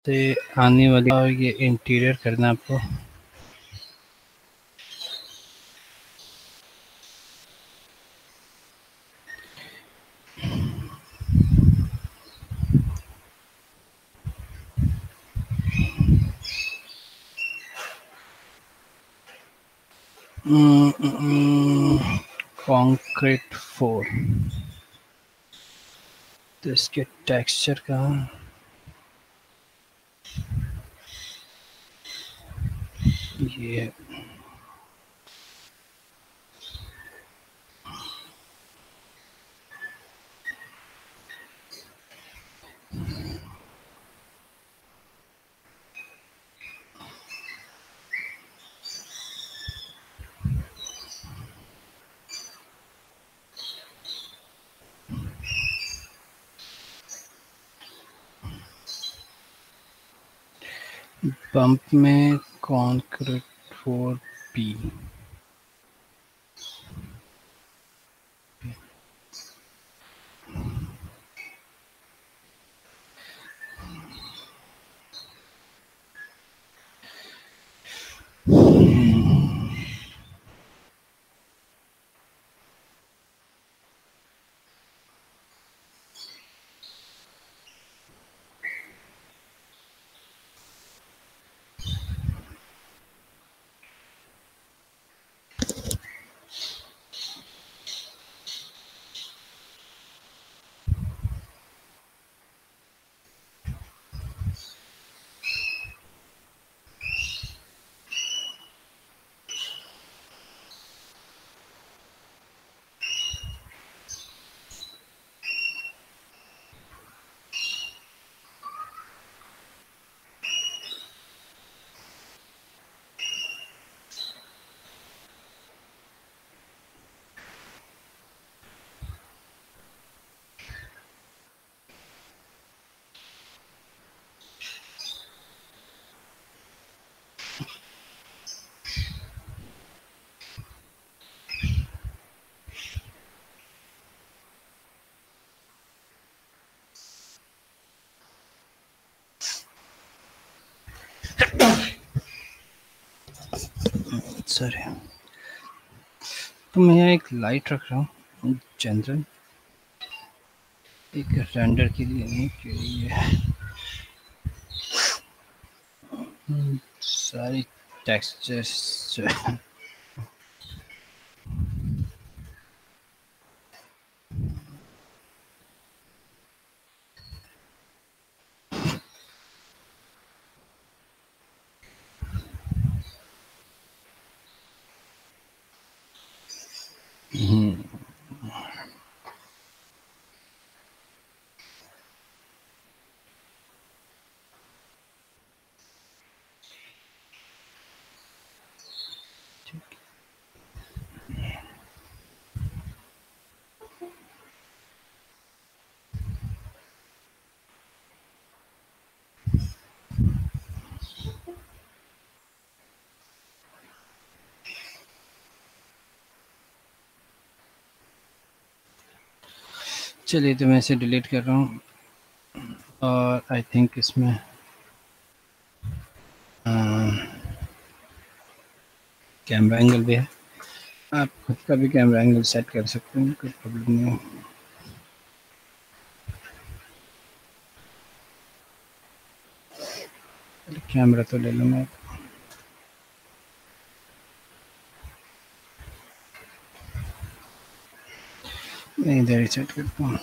से आने वाली और ये इंटीरियर करना आपको। कंक्रीट 4 तो इसके टेक्सचर का ये पंप में कंक्रीट 4P सर तो मैं यहाँ एक लाइट रख रहा हूँ जनरल, एक रेंडर के लिए नहीं कि ये सारी टेक्सचर्स जो है चलिए तो मैं इसे डिलीट कर रहा हूँ और आई थिंक इसमें कैमरा एंगल भी है, आप खुद का भी कैमरा एंगल सेट कर सकते हैं, कोई प्रॉब्लम नहीं है। कैमरा तो ले लूँगा, मैं इधर ही सेट करता हूँ।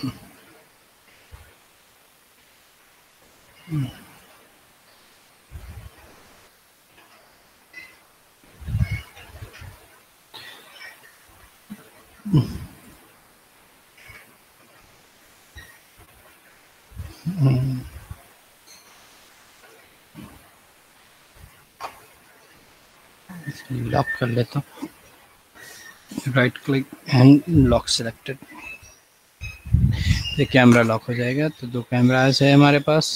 लॉक कर लेता हूँ, right click and lock selected, ये कैमरा लॉक हो जाएगा। तो दो कैमरास है हमारे पास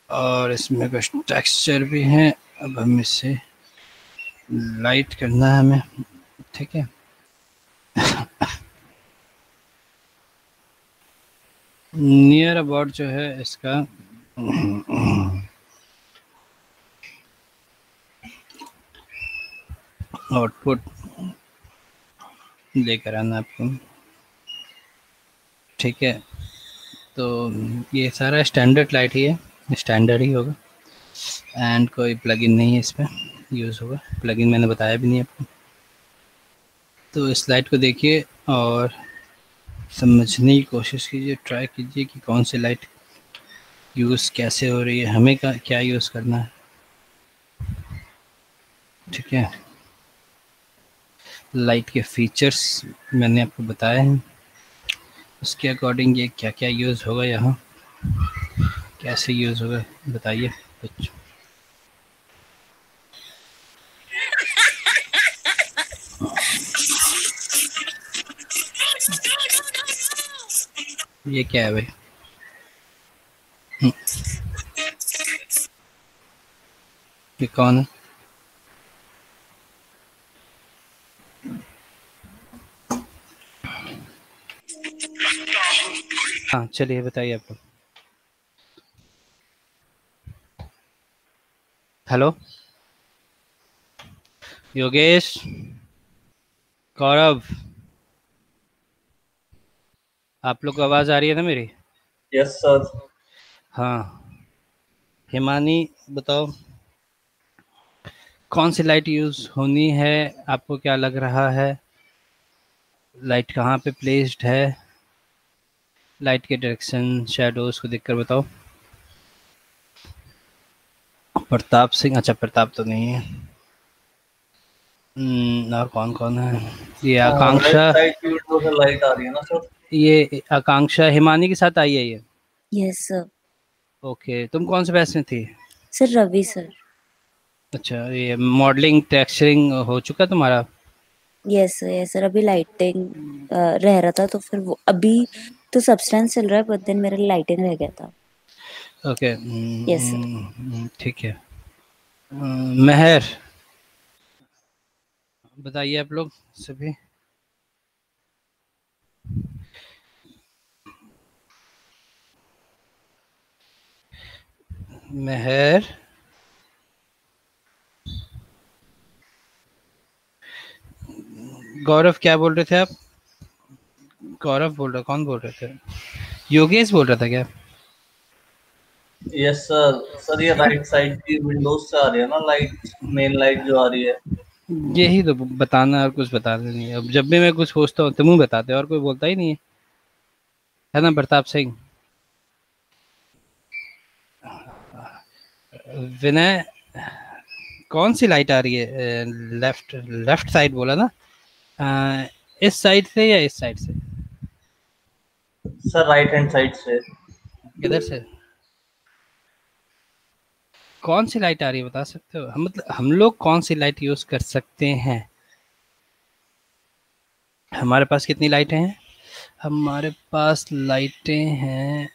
और इसमें कुछ टेक्सचर भी हैं। अब हम इसे लाइट करना है हमें, ठीक है। नियर अबाउट जो है इसका आउटपुट लेकर आना आपको, ठीक है। तो ये सारा स्टैंडर्ड लाइट ही है, स्टैंडर्ड ही होगा, एंड कोई प्लगइन नहीं है इस पर यूज़ होगा, प्लगइन मैंने बताया भी नहीं आपको। तो इस लाइट को देखिए और समझने की कोशिश कीजिए, ट्राई कीजिए कि कौन सी लाइट यूज़ कैसे हो रही है, हमें क्या यूज़ करना है, ठीक है। लाइट के फीचर्स मैंने आपको बताए हैं, उसके अकॉर्डिंग ये क्या क्या यूज़ होगा, यहाँ कैसे यूज़ होगा बताइए कुछ। ये क्या है भाई? ये कौन है? हाँ चलिए बताइए आपको। हेलो योगेश, गौरव, आप लोग को आवाज़ आ रही है ना मेरी? Yes sir. हाँ हिमानी बताओ, कौन सी लाइट यूज़ होनी है, आपको क्या लग रहा है, लाइट कहाँ पे प्लेस्ड है, लाइट के डायरेक्शन शैडोज को देखकर बताओ। प्रताप सिंह, अच्छा प्रताप तो नहीं है। और कौन कौन है? ये राइट आकांक्षा, साइड की विंडो से लाइट आ रही है ना सर? ये आकांक्षा हिमानी के साथ आई है ये? Yes sir. ओके, तुम कौन से बैच में थी? Sir Ravi sir. अच्छा, ये मॉडलिंग टेक्सचरिंग हो चुका तुम्हारा? यस सर, यस सर, अभी लाइटिंग रह रहा था, तो फिर वो अभी तो सब्सटेंस चल रहा है, बट देन मेरा लाइटिंग रह गया था। Okay yes sir. ठीक है। महर बताइए आप लोग सभी। महर, गौरव क्या बोल रहे थे आप? गौरव बोल रहा, कौन बोल रहे थे? योगेश बोल रहा था क्या? Yes sir. सर ये राइट साइड की विंडोज से आ रही है ना लाइट, मेन लाइट जो आ रही है। यही तो बताना और कुछ बताना नहीं है। अब जब भी मैं कुछ पूछता हूँ तुम ही बताते हो और कोई बोलता ही नहीं है ना प्रताप सिंह? विनय, कौन सी लाइट आ रही है? लेफ्ट लेफ्ट साइड बोला ना? इस साइड से या इस साइड से? सर राइट हैंड साइड से। किधर से? कौन सी लाइट आ रही है बता सकते हो? मतलब हम लोग कौन सी लाइट यूज कर सकते हैं? हमारे पास कितनी लाइटें हैं? हमारे पास लाइटें हैं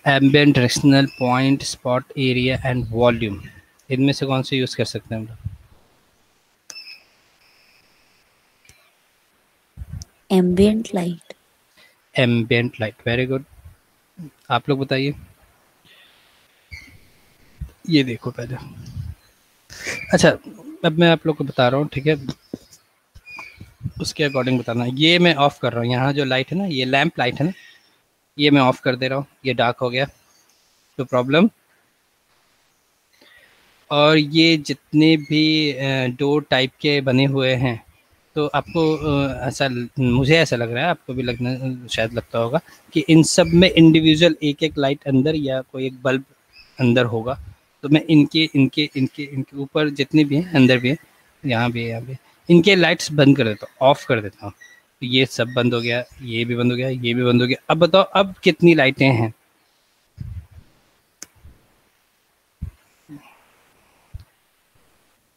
ambient, directional, point, spot, area and volume. इनमें से कौन से यूज कर सकते हैं हम लोग? Ambient light. Ambient light, very good. आप लोग बताइए। ये देखो पहले, अच्छा अब मैं आप लोग को बता रहा हूँ, ठीक है, उसके अकॉर्डिंग बताना। ये मैं ऑफ कर रहा हूँ, यहाँ जो लाइट है ना, ये लैंप लाइट है ना, ये मैं ऑफ कर दे रहा हूँ, ये डार्क हो गया तो प्रॉब्लम। और ये जितने भी डोर टाइप के बने हुए हैं, तो आपको ऐसा, मुझे ऐसा लग रहा है, आपको भी लगना शायद लगता होगा कि इन सब में इंडिविजुअल एक एक लाइट अंदर या कोई एक बल्ब अंदर होगा। तो मैं इनके इनके इनके इनके ऊपर जितने भी हैं, अंदर भी हैं, यहाँ भी है, यहाँ भी है, इनके लाइट्स बंद कर देता हूँ, ऑफ कर देता हूँ। तो ये सब बंद हो गया, ये भी बंद हो गया, ये भी बंद हो गया। अब बताओ अब कितनी लाइटें हैं?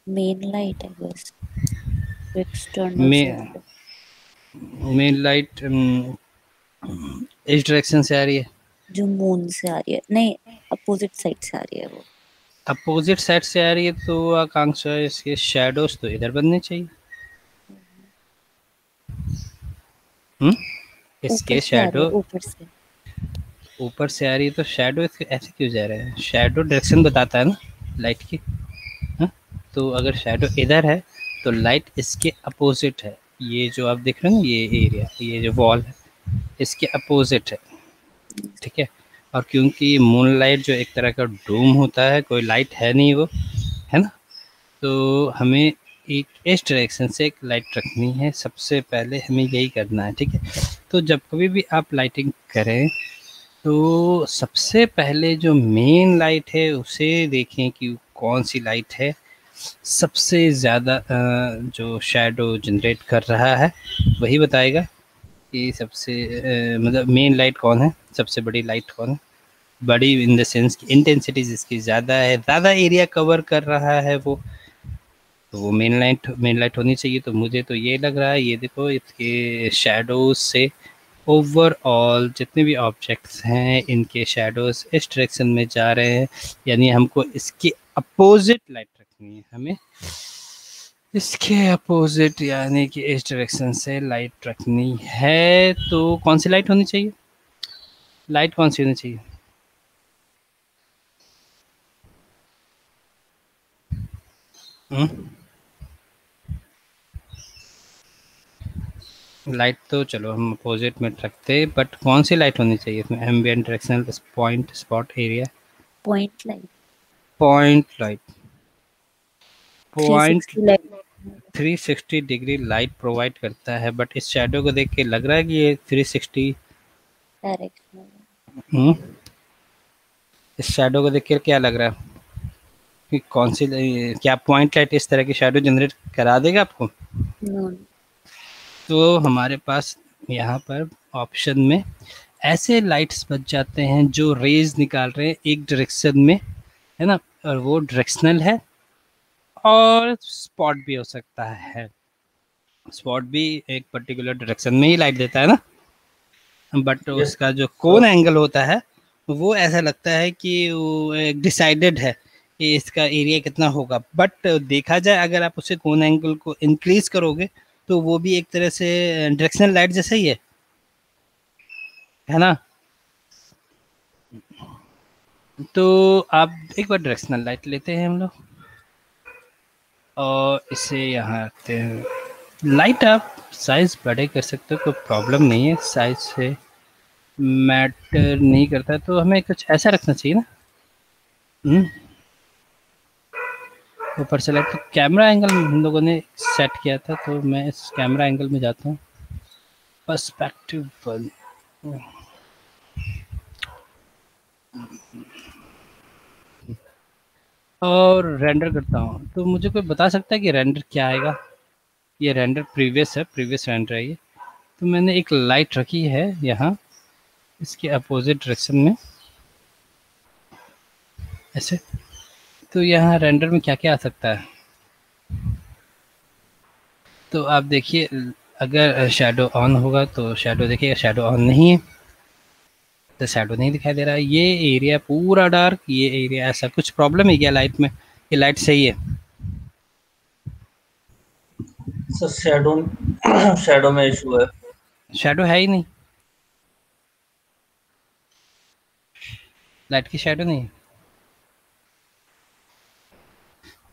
मेन लाइट है बस, एक्सटर्नल मेन से। मेन लाइट इस डायरेक्शन से आ रही है, जो मून से आ रही है, नहीं अपोजिट साइड से आ रही है वो। अपोजिट साइड से आ रही है, तो आकांक्षा इसके शैडोज तो इधर बनने चाहिए। ऊपर इसके से आ रही है, शैडो ऊपर से। ऊपर से आ रही है, तो शैडो इसके ऐसे क्यों जा रहे हैं? शैडो डायरेक्शन बताता है ना लाइट की। हाँ? तो अगर शैडो इधर है तो लाइट इसके अपोजिट है। ये जो आप देख रहे हो ना, ये एरिया, ये जो वॉल है इसके अपोजिट है, ठीक है। और क्योंकि मून लाइट जो एक तरह का डूम होता है, कोई लाइट है नहीं वो, है ना, तो हमें एक इस डायरेक्शन से एक लाइट रखनी है। सबसे पहले हमें यही करना है, ठीक है। तो जब कभी भी आप लाइटिंग करें तो सबसे पहले जो मेन लाइट है उसे देखें कि कौन सी लाइट है सबसे ज़्यादा जो शैडो जनरेट कर रहा है, वही बताएगा कि सबसे मतलब मेन लाइट कौन है, सबसे बड़ी लाइट कौन है। बड़ी इन द सेंस की इंटेंसिटी जिसकी ज़्यादा है, ज़्यादा एरिया कवर कर रहा है वो, तो वो मेन लाइट होनी चाहिए। तो मुझे तो ये लग रहा है, ये देखो इसके शैडोज से ओवरऑल जितने भी ऑब्जेक्ट्स हैं इनके शैडोज इस डायरेक्शन में जा रहे हैं, यानी हमको इसके अपोजिट लाइट रखनी है। हमें इसके अपोजिट यानी कि इस डायरेक्शन से लाइट रखनी है। तो कौन सी लाइट होनी चाहिए, लाइट कौन सी होनी चाहिए? लाइट तो चलो हम अपोजिट में रखते हैं, बट कौन सी लाइट होनी चाहिए इसमें? Ambient, directional, point, spot, area? Point light, point light. Point 360 light 360 degree light provide करता है, बट इस शैडो को देख के लग रहा है कि ये 360 डायरेक्शनल। इस शैडो को देख के क्या लग रहा है कि कौन सी, क्या पॉइंट लाइट इस तरह की शैडो जनरेट करा देगा आपको? नो। तो हमारे पास यहाँ पर ऑप्शन में ऐसे लाइट्स बच जाते हैं जो रेज निकाल रहे हैं एक डायरेक्शन में, है ना, और वो डायरेक्शनल है, और स्पॉट भी हो सकता है। स्पॉट भी एक पर्टिकुलर डायरेक्शन में ही लाइट देता है ना, बट Yes, उसका जो कोन एंगल होता है वो ऐसा लगता है कि वो एक डिसाइडेड है कि इसका एरिया कितना होगा। बट देखा जाए अगर आप उसे कोन एंगल को इंक्रीज करोगे तो वो भी एक तरह से डायरेक्शनल लाइट जैसा ही है ना। तो आप एक बार डायरेक्शनल लाइट लेते हैं हम लोग और इसे यहाँ रखते हैं। लाइट आप साइज बड़े कर सकते हो, कोई प्रॉब्लम नहीं है, साइज से मैटर नहीं करता। तो हमें कुछ ऐसा रखना चाहिए ना। ऊपर से लाइट, तो कैमरा एंगल हम लोगों ने सेट किया था, तो मैं इस कैमरा एंगल में जाता हूँ, पर्सपेक्टिव वन, और रेंडर करता हूँ। तो मुझे कोई बता सकता है कि रेंडर क्या आएगा? ये रेंडर प्रीवियस है, प्रीवियस रेंडर है ये। तो मैंने एक लाइट रखी है यहाँ इसके अपोजिट डायरेक्शन में ऐसे। तो यहाँ रेंडर में क्या क्या आ सकता है? तो आप देखिए, अगर शैडो ऑन होगा तो शैडो देखिए, शैडो ऑन नहीं है तो शैडो नहीं दिखाई दे रहा है। ये एरिया पूरा डार्क, ये एरिया ऐसा, कुछ प्रॉब्लम है क्या लाइट में? ये लाइट सही है? सर शैडो शैडो में इशू है। शैडो है ही नहीं, लाइट की शैडो नहीं है।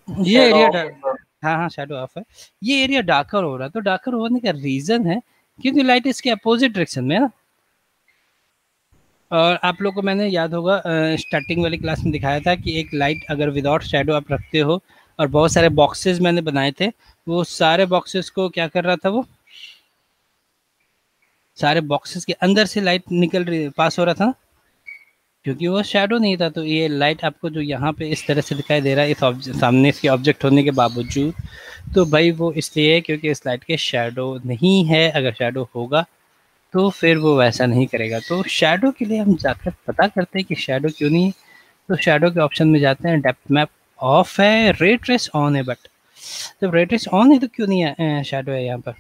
ये शैडो एरिया ऑफ। हाँ हाँ, शैडो ऑफ है। ये एरिया डार्कर हो रहा है, तो डार्कर होने का रीजन है क्योंकि लाइट इसके अपोजिट डायरेक्शन में है ना। और आप लोग को मैंने याद होगा स्टार्टिंग वाली क्लास में दिखाया था कि एक लाइट अगर विदाउट शैडो आप रखते हो, और बहुत सारे बॉक्सेस मैंने बनाए थे, वो सारे बॉक्सेस को क्या कर रहा था, वो सारे बॉक्सेस के अंदर से लाइट निकल रही, पास हो रहा था, क्योंकि वो शैडो नहीं था। तो ये लाइट आपको जो यहाँ पे इस तरह से दिखाई दे रहा है इस सामने इसके ऑब्जेक्ट होने के बावजूद, तो भाई वो इसलिए है क्योंकि इस लाइट के शैडो नहीं है। अगर शैडो होगा तो फिर वो वैसा नहीं करेगा। तो शैडो के लिए हम जाकर पता करते हैं कि शैडो क्यों नहीं है। तो शैडो के ऑप्शन में जाते हैं, डेप्थ मैप ऑफ है, रे ट्रेस ऑन है, बट जब रे ट्रेस ऑन है तो क्यों नहीं है शैडो है यहाँ पर?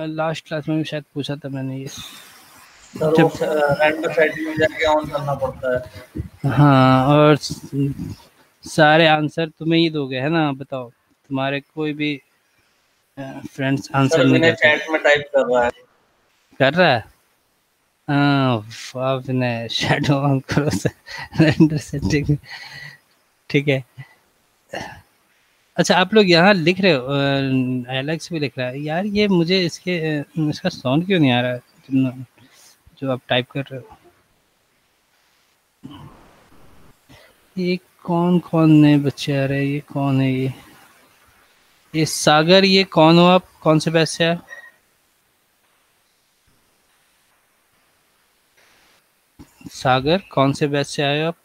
लास्ट क्लास में भी शायद पूछा था मैंने ये। सर वो रेंडर सेटिंग में जाके ऑन करना पड़ता है। हाँ, और सारे आंसर तुम्हें ही दोगे, है ना? बताओ, तुम्हारे कोई भी फ्रेंड्स आंसर सर नहीं मैंने करते? चैट में टाइप कर रहा है। कर रहा है? हाँ, आपने शैडो ऑन करो रेंडर सेटिंग, ठीक है। अच्छा, आप लोग यहाँ लिख रहे हो, एलेक्स भी लिख रहा है यार, ये मुझे इसका साउंड क्यों नहीं आ रहा है जो आप टाइप कर रहे हो। ये कौन कौन नए बच्चे आ रहे हैं, ये कौन है ये सागर, ये कौन हो आप, कौन से बैच से आए? सागर कौन से बैच से आए हो आप?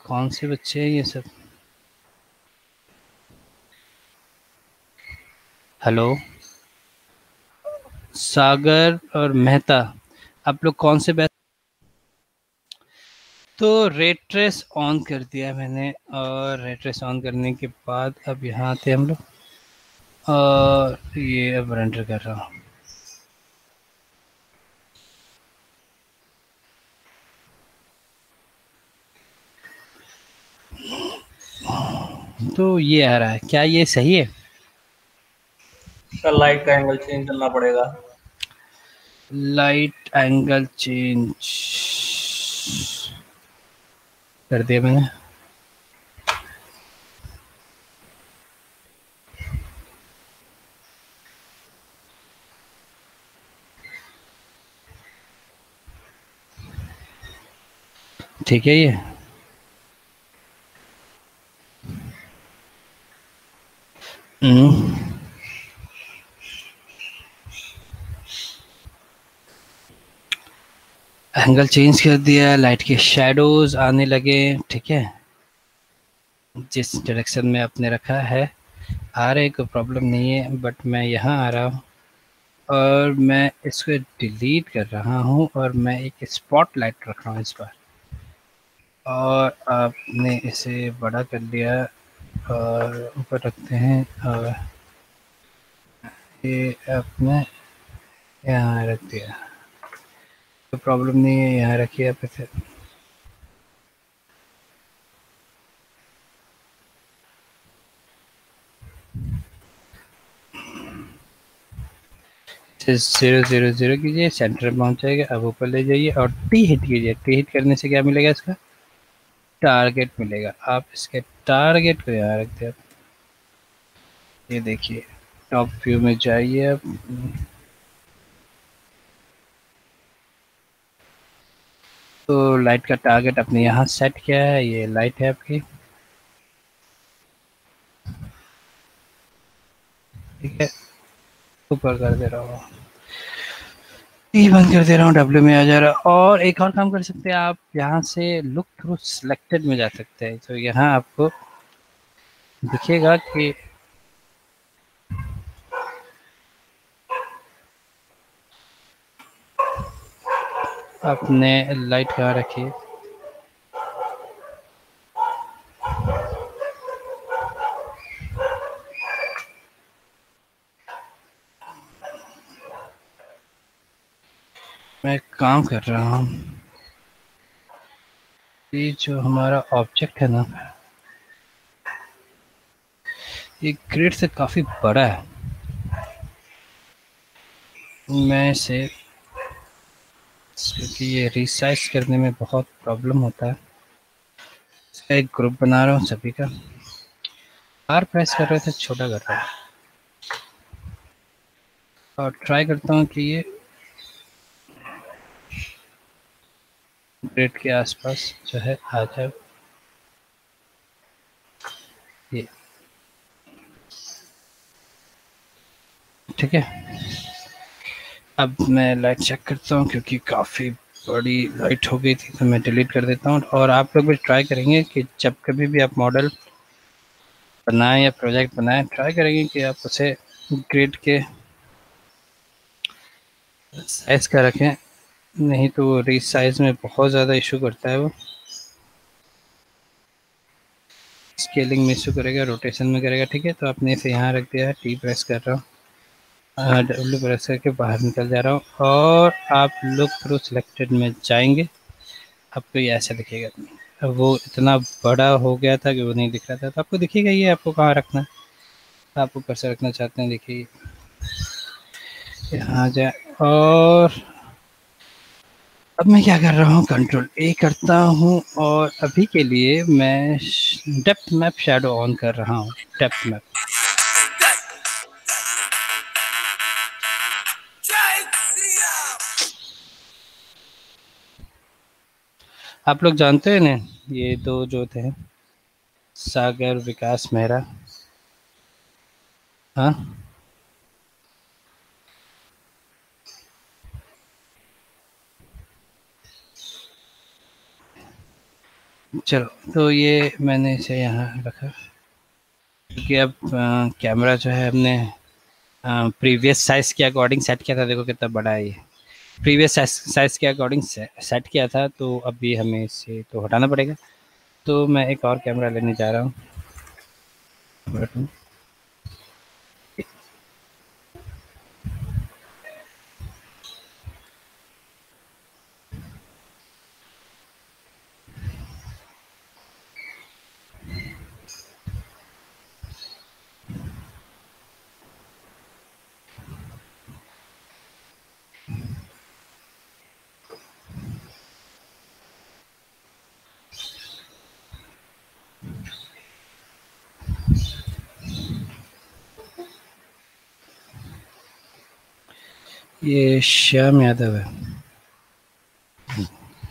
कौन से बच्चे हैं ये सब? हेलो, सागर और मेहता, आप लोग कौन से बैच? तो रेट ट्रेस ऑन कर दिया मैंने, और रेट ट्रेस ऑन करने के बाद अब यहाँ थे हम लोग, और ये अब रेंडर कर रहा हूँ। तो ये आ रहा है, क्या ये सही है? सर लाइट का एंगल चेंज करना पड़ेगा। लाइट एंगल चेंज कर दिया मैंने। ठीक है, ये एंगल चेंज कर दिया, लाइट के शैडोज आने लगे, ठीक है। जिस डायरेक्शन में आपने रखा है आ रहे, कोई प्रॉब्लम नहीं है, बट मैं यहाँ आ रहा हूँ और मैं इसको डिलीट कर रहा हूँ, और मैं एक स्पॉट लाइट रख रहा हूँ इस पर, और आपने इसे बड़ा कर लिया और ऊपर रखते हैं, और ये आपने यहाँ रख दिया, तो प्रॉब्लम नहीं है, यहाँ रखिए आप इसे। जीरो जीरो जीरो कीजिए, सेंटर में पहुंच जाएगा। अब ऊपर ले जाइए और टी हिट कीजिए। टी हिट करने से क्या मिलेगा? इसका टारगेट मिलेगा। आप इसके टारगेट को यहाँ रख दें। ये देखिए, टॉप व्यू में जाइए आप, तो लाइट का टारगेट अपने यहाँ सेट किया है। ये लाइट है आपकी, ठीक है। ऊपर कर दे रहा हूँ, ई बंद कर दे रहा हूँ, डब्ल्यू में आ जा रहा है। और एक और काम कर सकते हैं आप, यहाँ से लुक थ्रू सिलेक्टेड में जा सकते हैं। तो यहाँ आपको दिखेगा कि आपने लाइट कहाँ रखी है। मैं काम कर रहा हूँ, ये जो हमारा ऑब्जेक्ट है ना, ये ग्रिड से काफ़ी बड़ा है। मैं इसे, क्योंकि ये रिसाइज करने में बहुत प्रॉब्लम होता है, इसका एक ग्रुप बना रहा हूँ सभी का। आर प्रेस कर रहे थे, छोटा कर रहा हूँ, और ट्राई करता हूँ कि ये ग्रिड के आसपास जो है आ जाए। ये ठीक है। अब मैं लाइट चेक करता हूँ, क्योंकि काफ़ी बड़ी लाइट हो गई थी, तो मैं डिलीट कर देता हूँ। और आप लोग भी ट्राई करेंगे कि जब कभी भी आप मॉडल बनाएं या प्रोजेक्ट बनाएं, ट्राई करेंगे कि आप उसे ग्रिड के साइज का रखें, नहीं तो वो रीसाइज में बहुत ज़्यादा इशू करता है। वो स्केलिंग में इशू करेगा, रोटेशन में करेगा, ठीक है। तो आपने इसे यहाँ रख दिया है, टी प्रेस कर रहा हूँ, डब्ल्यू प्रेस करके बाहर निकल जा रहा हूँ, और आप लुक थ्रू सिलेक्टेड में जाएंगे, आपको ये ऐसा दिखेगा। वो इतना बड़ा हो गया था कि वो नहीं दिख रहा था। तो आपको दिखेगा ये आपको कहाँ रखना है, आप ऊपर से रखना चाहते हैं, देखिए यहाँ आ जाए। और अब मैं क्या कर रहा हूँ, कंट्रोल ए करता हूँ और अभी के लिए मैं डेप्थ मैप शैडो ऑन कर रहा हूँ। डेप्थ मैप आप लोग जानते हैं ना, ये दो जो थे, सागर विकास मेहरा, हाँ चलो, तो ये मैंने इसे यहाँ रखा क्योंकि अब कैमरा जो है हमने प्रीवियस साइज़ के अकॉर्डिंग सेट किया था। देखो कितना बड़ा है ये, प्रीवियस साइज़ के अकॉर्डिंग सेट किया था, तो अभी हमें इसे तो हटाना पड़ेगा। तो मैं एक और कैमरा लेने जा रहा हूँ। ये श्याम यादव है।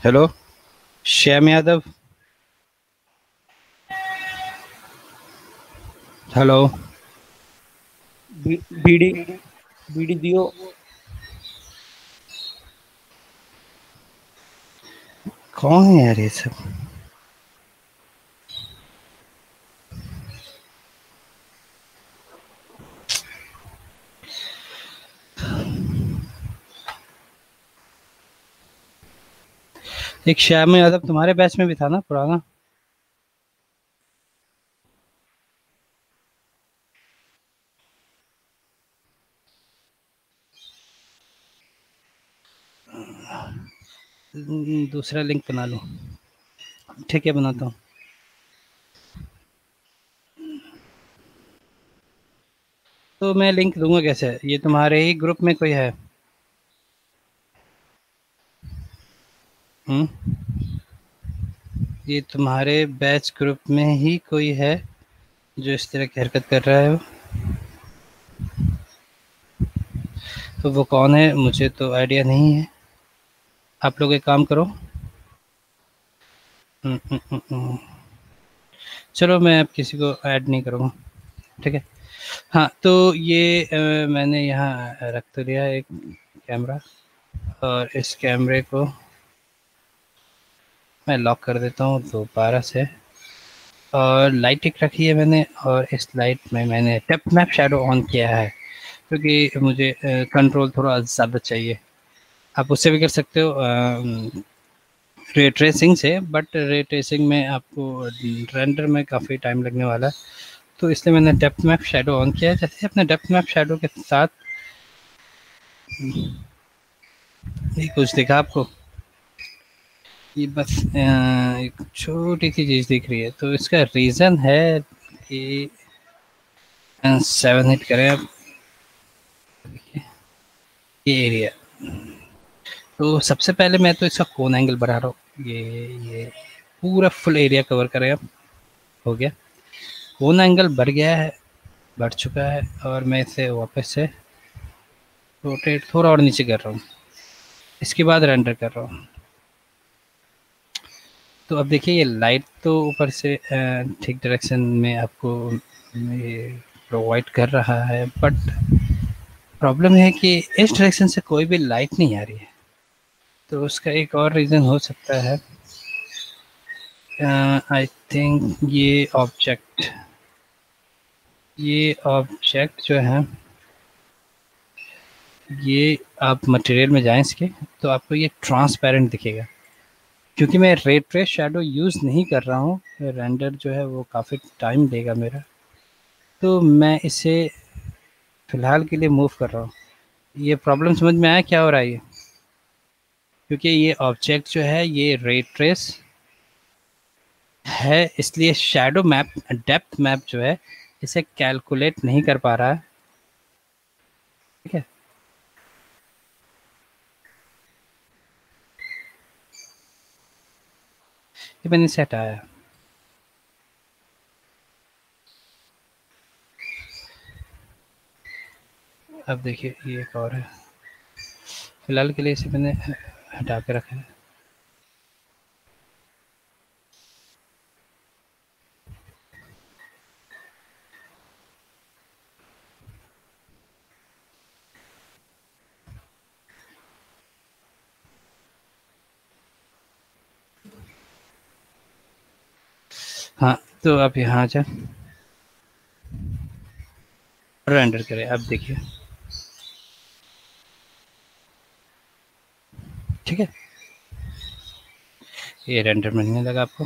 हेलो श्याम यादव, हेलो बीडी बीडी दियो। कौन है यार ये सब? एक श्याम यादव तुम्हारे बैच में भी था ना, पुराना? दूसरा लिंक बना लो। ठीक है, बनाता हूँ। तो मैं लिंक दूंगा कैसे? ये तुम्हारे ही ग्रुप में कोई है? ये तुम्हारे बैच ग्रुप में ही कोई है जो इस तरह की हरकत कर रहा है? तो वो कौन है मुझे तो आइडिया नहीं है। आप लोग एक काम करो, चलो मैं अब किसी को ऐड नहीं करूँगा, ठीक है। हाँ, तो ये मैंने यहाँ रख तो लिया एक कैमरा, और इस कैमरे को मैं लॉक कर देता हूँ दोबारा से। और लाइट एक रखी है मैंने, और इस लाइट में मैंने डेप्थ मैप शैडो ऑन किया है क्योंकि मुझे कंट्रोल थोड़ा ज़्यादा चाहिए। आप उससे भी कर सकते हो रे ट्रेसिंग से, बट रे ट्रेसिंग में आपको रेंडर में काफ़ी टाइम लगने वाला है, तो इसलिए मैंने डेप्थ मैप शैडो ऑन किया है। जैसे अपने डेप्थ मैप शैडो के साथ ये कुछ दिखा आपको, ये बस एक छोटी सी चीज़ दिख रही है, तो इसका रीज़न है कि 7 हिट करें आप, ये एरिया। तो सबसे पहले मैं तो इसका कोन एंगल बढ़ा रहा हूँ, ये पूरा फुल एरिया कवर करें आप। हो गया, कोन एंगल बढ़ गया है, बढ़ चुका है, और मैं इसे वापस से रोटेट थोड़ा और नीचे कर रहा हूँ। इसके बाद रेंडर कर रहा हूँ। तो अब देखिए ये लाइट तो ऊपर से ठीक डायरेक्शन में आपको ये प्रोवाइड कर रहा है, बट प्रॉब्लम है कि इस डायरेक्शन से कोई भी लाइट नहीं आ रही है। तो उसका एक और रीज़न हो सकता है, आई थिंक ये ऑब्जेक्ट जो है, ये आप मटेरियल में जाएं इसके, तो आपको ये ट्रांसपेरेंट दिखेगा। क्योंकि मैं रे ट्रेस शैडो यूज़ नहीं कर रहा हूँ, रेंडर जो है वो काफ़ी टाइम लेगा मेरा, तो मैं इसे फ़िलहाल के लिए मूव कर रहा हूँ। ये प्रॉब्लम समझ में आया क्या हो रहा है क्योंकि ये ऑब्जेक्ट जो है ये रे ट्रेस है, इसलिए शैडो मैप, डेप्थ मैप जो है इसे कैलकुलेट नहीं कर पा रहा है। ठीक है, ये मैंने इसे हटाया। अब देखिए ये एक और है, फिलहाल के लिए इसे मैंने हटा के रखा है। हाँ, तो आप यहाँ जा रेंडर करें। अब देखिए, ठीक है, ये रेंडर मिलने लगा आपको,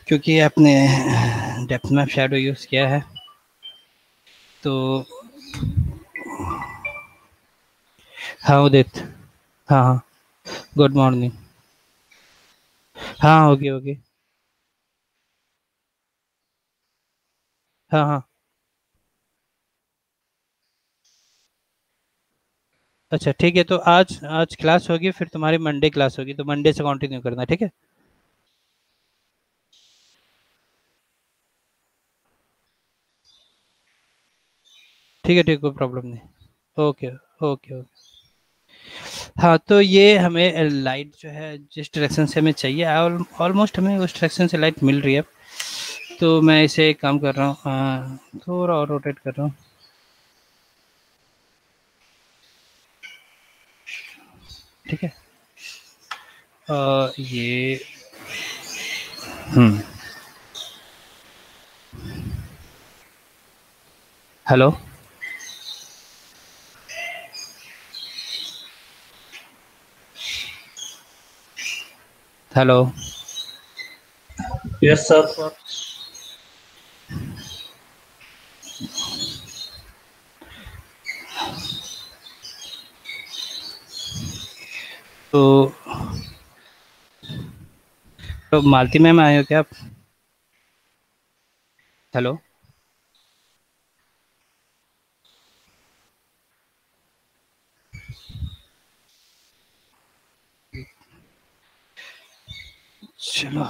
क्योंकि आपने डेप्थ मैप शैडो यूज़ किया है। तो हाँ उदित, हाँ हाँ, गुड मॉर्निंग। हाँ होगी होगी, हाँ हाँ। अच्छा ठीक है, तो आज आज क्लास होगी, फिर तुम्हारी मंडे क्लास होगी, तो मंडे से कंटिन्यू करना, ठीक है। ठीक है ठीक, कोई प्रॉब्लम नहीं। Okay okay okay. हाँ, तो ये हमें लाइट जो है जिस डायरेक्शन से हमें चाहिए, ऑलमोस्ट हमें उस डायरेक्शन से लाइट मिल रही है। तो मैं इसे एक काम कर रहा हूँ, थोड़ा और रोटेट कर रहा हूँ। ठीक है, ये हेलो, हेलो। Yes sir. तो मालती मैम आए हो क्या आप? हेलो, चलो,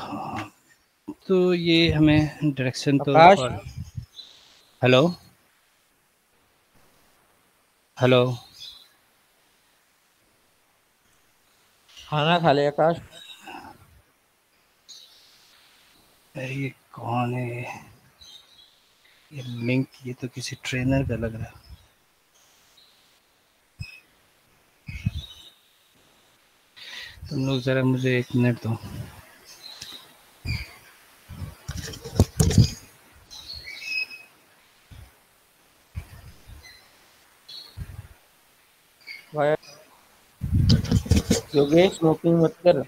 तो ये हमें डायरेक्शन तो आकाश, और हेलो हेलो, खाना खा ले आकाश। अरे ये कौन है? ये लिंक, ये तो किसी ट्रेनर का लग रहा है। तुम लोग ज़रा मुझे 1 मिनट दो। भाई योगेश, स्मोकिंग मत कर।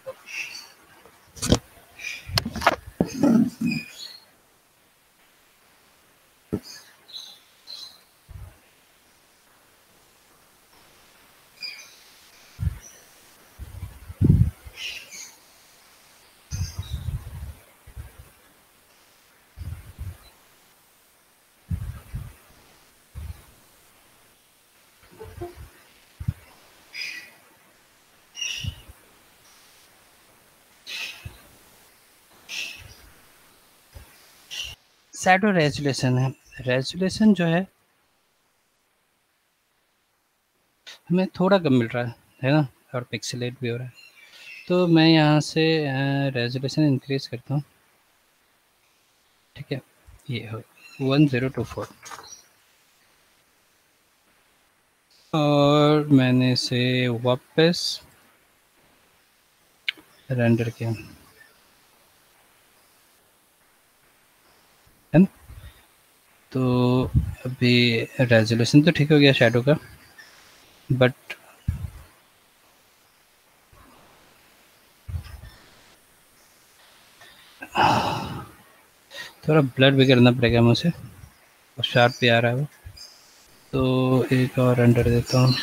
शैडो रेजुलेशन है, रेजुलेशन जो है हमें थोड़ा कम मिल रहा है ना, और पिक्सेलेट भी हो रहा है। तो मैं यहाँ से रेजुलेशन इंक्रीज करता हूँ। ठीक है, ये हो 1024, और मैंने इसे वापस रेंडर किया है ना। तो अभी रेजोल्यूशन तो ठीक हो गया शैडो का, बट थोड़ा ब्लर भी करना पड़ेगा मुझे, और शार्प भी आ रहा है वो। तो एक और रेंडर देता हूँ,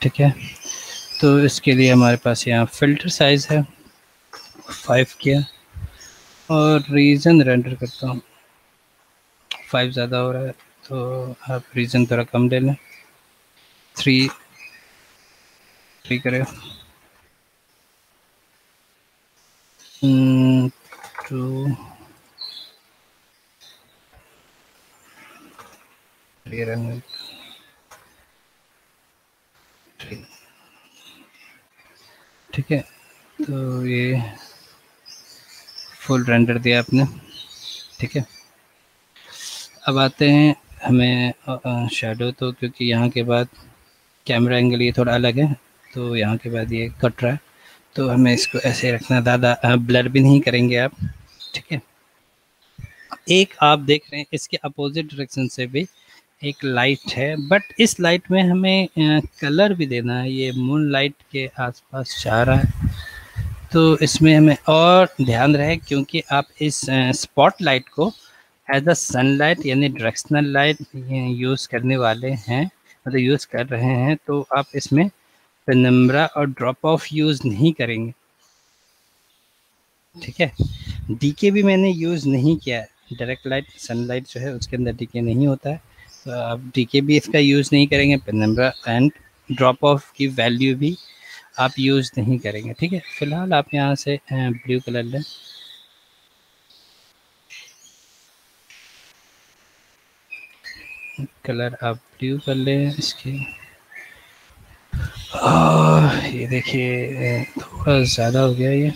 ठीक है। तो इसके लिए हमारे पास यहाँ फ़िल्टर साइज़ है 5 किया और रीजन रेंडर करता हूँ। 5 ज़्यादा हो रहा है तो आप रीजन थोड़ा कम ले लें, 3 करें, 2 ठीक है। तो ये फुल रेंडर दिया आपने, ठीक है। अब आते हैं हमें शैडो, तो क्योंकि यहाँ के बाद कैमरा एंगल ये थोड़ा अलग है तो यहाँ के बाद ये कट रहा है, तो हमें इसको ऐसे रखना, ज़्यादा ब्लर भी नहीं करेंगे आप, ठीक है। एक आप देख रहे हैं इसके अपोजिट डायरेक्शन से भी एक लाइट है, बट इस लाइट में हमें कलर भी देना है, ये मून लाइट के आसपास जा रहा है, तो इसमें हमें और ध्यान रहे क्योंकि आप इस स्पॉट लाइट को एज अ सनलाइट यानी डायरेक्शनल लाइट यूज़ करने वाले हैं, मतलब यूज़ कर रहे हैं, तो आप इसमें पेनम्ब्रा और ड्रॉप ऑफ यूज़ नहीं करेंगे, ठीक है। डीके भी मैंने यूज़ नहीं किया है, डायरेक्ट लाइट सनलाइट जो है उसके अंदर डीके नहीं होता है, तो आप डीके भी इसका यूज़ नहीं करेंगे, पेनम्ब्रा एंड ड्रॉप ऑफ की वैल्यू भी आप यूज़ नहीं करेंगे, ठीक है। फिलहाल आप यहाँ से ब्लू कलर लें, कलर आप ब्लू कर लें इसकी, ये देखिए थोड़ा ज़्यादा हो गया ये,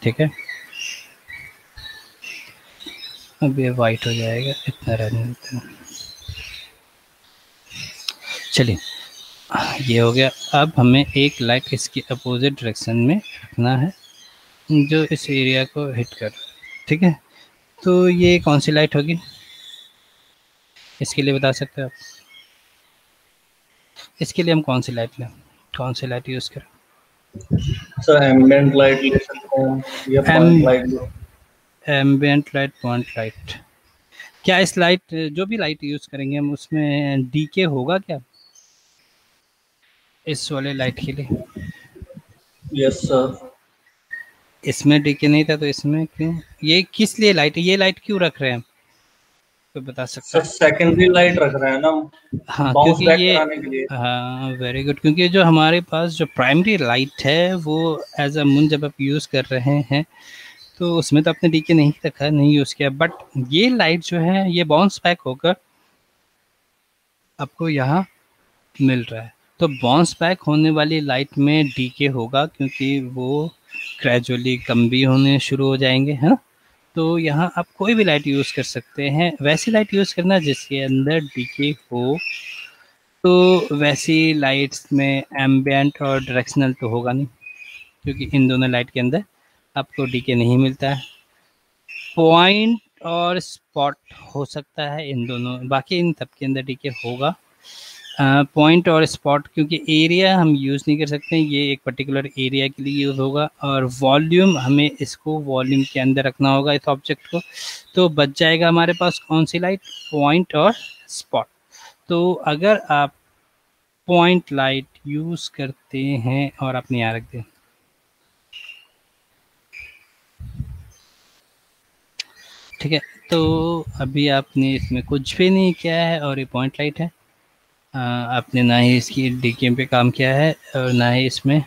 ठीक है। अब ये वाइट हो जाएगा, इतना रहने देते हैं, चलिए ये हो गया। अब हमें एक लाइट इसकी अपोजिट डायरेक्शन में रखना है जो इस एरिया को हिट कर, ठीक है। तो ये कौन सी लाइट होगी इसके लिए बता सकते हैं आप? इसके लिए हम कौन सी लाइट लें, कौन सी लाइट यूज़ करें? सर एम्बिएंट लाइट ले सकते हैं या point light, ambient light, point light. क्या इस लाइट, जो भी लाइट यूज़ करेंगे हम, उसमें डीके होगा क्या इस वाले लाइट के लिए? Yes sir. इसमें डीके नहीं था तो इसमें क्यों? ये किस लिए लाइट, ये लाइट क्यों रख रहे हैं हम, कोई बता सकता सर है? सेकेंडरी लाइट रख रहे हैं ना, हाँ बाउंस क्योंकि बैक ये, कराने के लिए। हाँ वेरी गुड, क्योंकि जो हमारे पास जो प्राइमरी लाइट है वो एज अ मून जब आप यूज़ कर रहे हैं तो उसमें तो आपने डीके नहीं रखा, नहीं यूज़ किया, बट ये लाइट जो है ये बाउंस बैक होकर आपको यहाँ मिल रहा है, तो बाउंस बैक होने वाली लाइट में डीके होगा क्योंकि वो ग्रेजुअली कम भी होने शुरू हो जाएंगे, है ना। तो यहाँ आप कोई भी लाइट यूज़ कर सकते हैं, वैसी लाइट यूज़ करना जिसके अंदर डीके हो, तो वैसी लाइट्स में एम्बिएंट और डायरेक्शनल तो होगा नहीं क्योंकि इन दोनों लाइट के अंदर आपको डीके नहीं मिलता है। पॉइंट और स्पॉट हो सकता है इन दोनों, बाकी इन सब के अंदर डीके होगा। पॉइंट और स्पॉट क्योंकि एरिया हम यूज़ नहीं कर सकते हैं, ये एक पर्टिकुलर एरिया के लिए यूज़ होगा, और वॉल्यूम हमें इसको वॉल्यूम के अंदर रखना होगा इस ऑब्जेक्ट को, तो बच जाएगा हमारे पास कौन सी लाइट, पॉइंट और स्पॉट। तो अगर आप पॉइंट लाइट यूज़ करते हैं और अपने यहाँ रख दें, ठीक है, तो अभी आपने इसमें कुछ भी नहीं किया है और ये पॉइंट लाइट है, आपने ना ही इसकी डीके पे काम किया है और ना ही इसमें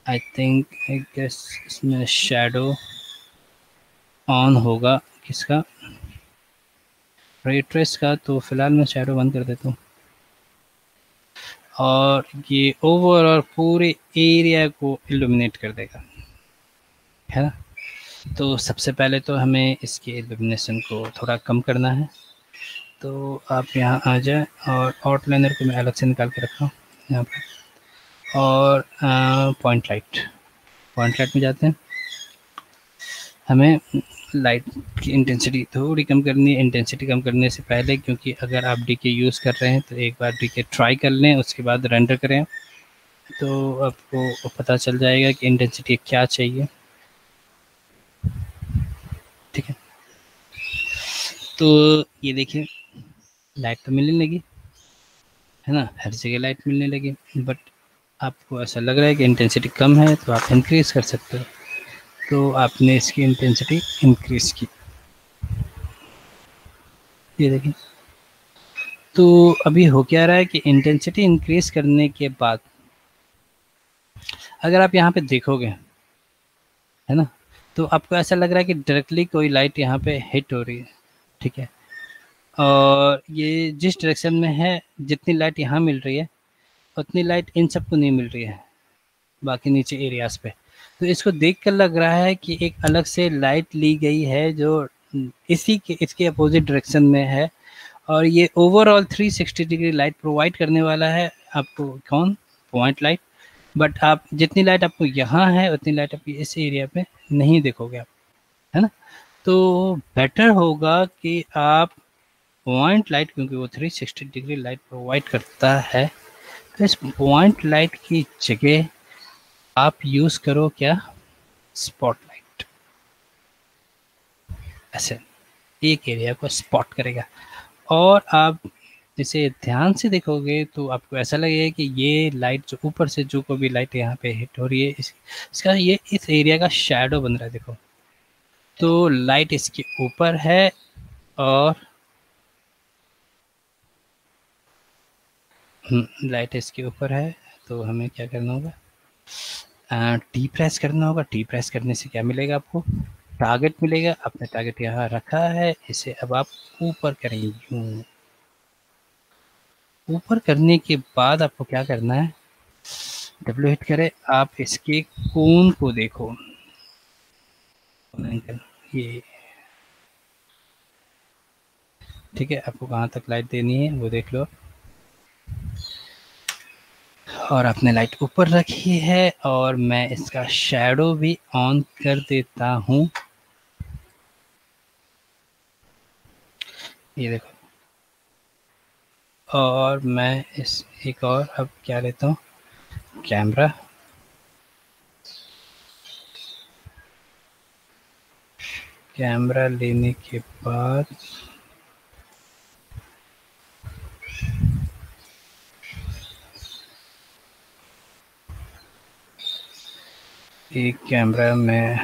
आई थिंक आई गेस इसमें शैडो ऑन होगा किसका, रे ट्रेस का, तो फिलहाल मैं शैडो बंद कर देता हूँ और ये ओवरऑल पूरे एरिया को इल्यूमिनेट कर देगा, है ना। तो सबसे पहले तो हमें इसके इल्यूमिनेशन को थोड़ा कम करना है, तो आप यहाँ आ जाए और आउटलाइनर को मैं अलग से निकाल के रखा हूँ यहाँ पर, और पॉइंट लाइट में जाते हैं, हमें लाइट की इंटेंसिटी थोड़ी कम करनी है, इंटेंसिटी कम करने से पहले, क्योंकि अगर आप डीके यूज़ कर रहे हैं तो एक बार डीके ट्राई कर लें, उसके बाद रेंडर करें तो आपको पता चल जाएगा कि इंटेंसिटी क्या चाहिए। ठीक है, तो ये देखिए लाइट तो मिलने लगी है ना, हर जगह लाइट मिलने लगी, बट आपको ऐसा लग रहा है कि इंटेंसिटी कम है तो आप इंक्रीज़ कर सकते हो। तो आपने इसकी इंटेंसिटी इंक्रीज़ की, ये देखिए। तो अभी हो क्या रहा है कि इंटेंसिटी इंक्रीज़ करने के बाद अगर आप यहाँ पे देखोगे है ना, तो आपको ऐसा लग रहा है कि डायरेक्टली कोई लाइट यहाँ पे हिट हो रही है। ठीक है, और ये जिस डायरेक्शन में है, जितनी लाइट यहाँ मिल रही है उतनी लाइट इन सबको नहीं मिल रही है बाकी नीचे एरियाज़ पे। तो इसको देख कर लग रहा है कि एक अलग से लाइट ली गई है जो इसके अपोजिट डायरेक्शन में है, और ये ओवरऑल 360 डिग्री लाइट प्रोवाइड करने वाला है आपको। कौन? Point light. बट आप जितनी लाइट आपको यहाँ है उतनी लाइट आप इस एरिया पे नहीं देखोगे आप, है ना। तो बेटर होगा कि आप पॉइंट लाइट, क्योंकि वो 360 डिग्री लाइट प्रोवाइड करता है, तो इस पॉइंट लाइट की जगह आप यूज़ करो क्या? स्पॉटलाइट। ऐसे एक एरिया को स्पॉट करेगा, और आप इसे ध्यान से देखोगे तो आपको ऐसा लगेगा कि ये लाइट जो ऊपर से जो को भी लाइट यहाँ पे हिट हो रही है, इसका ये इस एरिया का शैडो बन रहा है, देखो। तो लाइट इसके ऊपर है, और लाइट इसके ऊपर है, तो हमें क्या करना होगा? टी प्रेस करना होगा। टी प्रेस करने से क्या मिलेगा आपको? टारगेट मिलेगा। आपने टारगेट यहाँ रखा है, इसे अब आप ऊपर करेंगे। यूं ऊपर करने के बाद आपको क्या करना है? डब्ल्यू हिट करें, आप इसके कोन को देखो। ये ठीक है, आपको कहाँ तक लाइट देनी है वो देख लो। और आपने लाइट ऊपर रखी है, और मैं इसका शैडो भी ऑन कर देता हूँ। ये देखो, और मैं इस एक और अब क्या लेता हूँ? कैमरा। कैमरा लेने के बाद एक कैमरा में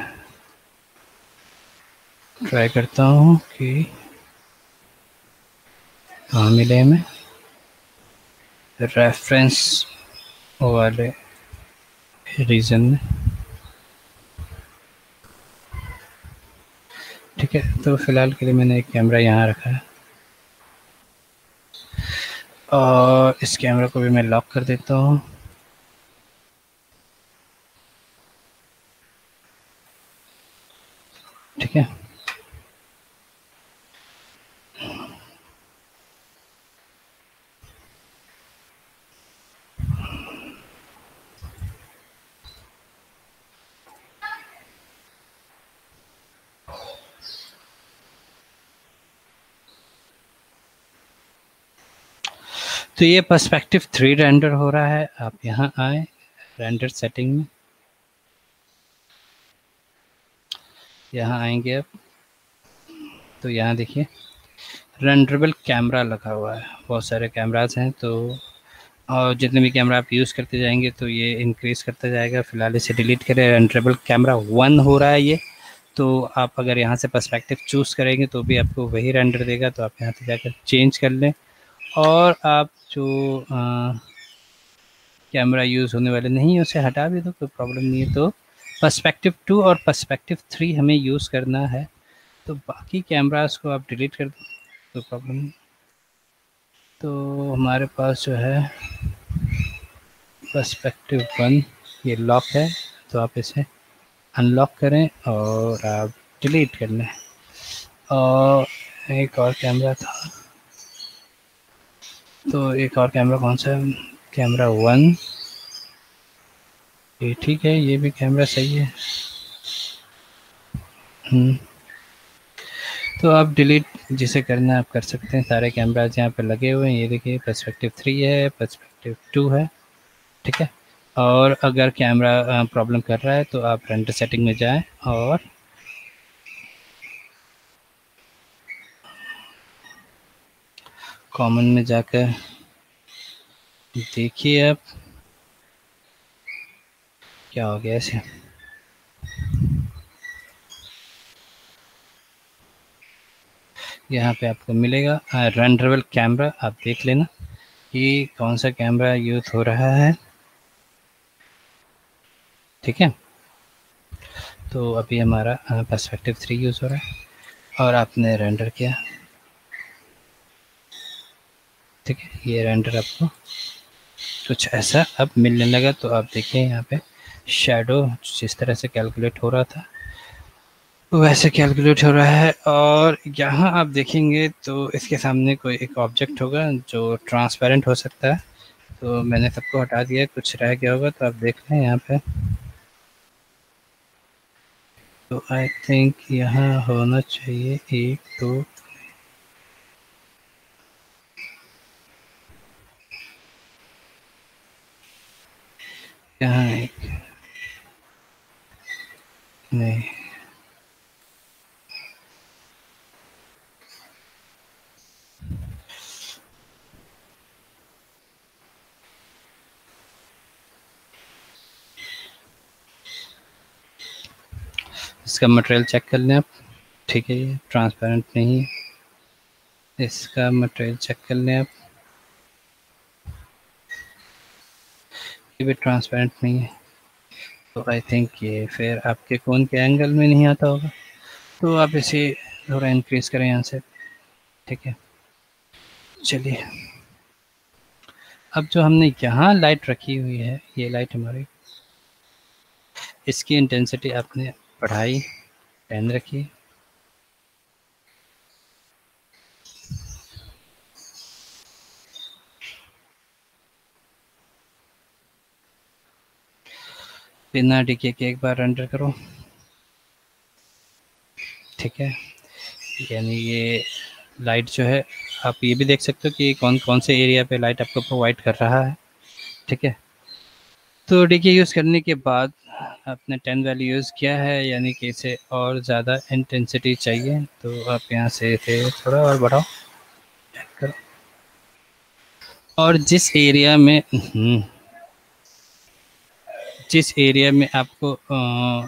ट्राई करता हूँ कि कहाँ मिले हमें रेफरेंस वाले रीजन में। ठीक है, तो फिलहाल के लिए मैंने एक कैमरा यहाँ रखा है, और इस कैमरा को भी मैं लॉक कर देता हूँ। ठीक है, तो ये पर्सपेक्टिव 3 रेंडर हो रहा है। आप यहाँ आए रेंडर सेटिंग में, यहाँ आएंगे आप, तो यहाँ देखिए रेंडरेबल कैमरा लगा हुआ है। बहुत सारे कैमराज हैं, तो और जितने भी कैमरा आप यूज़ करते जाएंगे तो ये इंक्रीज़ करता जाएगा। फिलहाल इसे डिलीट करें। रेंडरेबल कैमरा 1 हो रहा है ये। तो आप अगर यहाँ से पर्सपेक्टिव चूज़ करेंगे तो भी आपको वही रेंडर देगा, तो आप यहाँ से जाकर चेंज कर लें। और आप जो कैमरा यूज़ होने वाले नहीं है उसे हटा भी दो, कोई प्रॉब्लम नहीं है। तो पर्सपेक्टिव 2 और पर्सपेक्टिव 3 हमें यूज़ करना है, तो बाकी कैमरास को आप डिलीट कर दो, कोई प्रॉब्लम नहीं। तो हमारे पास जो है पर्सपेक्टिव 1 ये लॉक है, तो आप इसे अनलॉक करें और आप डिलीट कर लें। और एक और कैमरा था, तो एक और कैमरा कौन सा है? कैमरा 1, ये ठीक है, ये भी कैमरा सही है। तो आप डिलीट जिसे करना है आप कर सकते हैं। सारे कैमराज यहाँ पे लगे हुए हैं, ये देखिए पर्सपेक्टिव 3 है, पर्सपेक्टिव 2 है, ठीक है। और अगर कैमरा प्रॉब्लम कर रहा है तो आप रेंडर सेटिंग में जाएं और कॉमन में जाकर देखिए आप क्या हो गया ऐसे। यहाँ पे आपको मिलेगा रेंडरेबल कैमरा, आप देख लेना कि कौन सा कैमरा यूज हो रहा है, ठीक है। तो अभी हमारा पर्सपेक्टिव 3 यूज़ हो रहा है और आपने रेंडर किया, ठीक है। ये रेंडर आपको कुछ ऐसा अब मिलने लगा। तो आप देखिए यहाँ पे शैडो जिस तरह से कैलकुलेट हो रहा था वैसे कैलकुलेट हो रहा है। और यहाँ आप देखेंगे तो इसके सामने कोई एक ऑब्जेक्ट होगा जो ट्रांसपेरेंट हो सकता है। तो मैंने सबको हटा दिया, कुछ रह गया होगा तो आप देख लें यहाँ पे। तो आई थिंक यहाँ होना चाहिए 1 2 यहाँ एक नहीं, इसका मटेरियल चेक कर लें आप, ठीक है। ये ट्रांसपेरेंट नहीं है, इसका मटेरियल चेक कर लें आप, ये भी ट्रांसपेरेंट नहीं है। तो आई थिंक ये फिर आपके फ़ोन के एंगल में नहीं आता होगा। तो आप इसे थोड़ा इंक्रीज़ करें यहाँ से, ठीक है। चलिए अब जो हमने यहाँ लाइट रखी हुई है, ये लाइट हमारी, इसकी इंटेंसिटी आपने बढ़ाई 10 रखी, बिना डिके के एक बार रेंडर करो, ठीक है। यानी ये लाइट जो है आप ये भी देख सकते हो कि कौन कौन से एरिया पे लाइट आपको प्रोवाइड कर रहा है, ठीक है। तो डीके यूज़ करने के बाद आपने 10 वैल्यू यूज़ किया है, यानी कि इसे और ज़्यादा इंटेंसिटी चाहिए तो आप यहाँ से इसे थोड़ा और बढ़ाओ, चेक करो। और जिस एरिया में आपको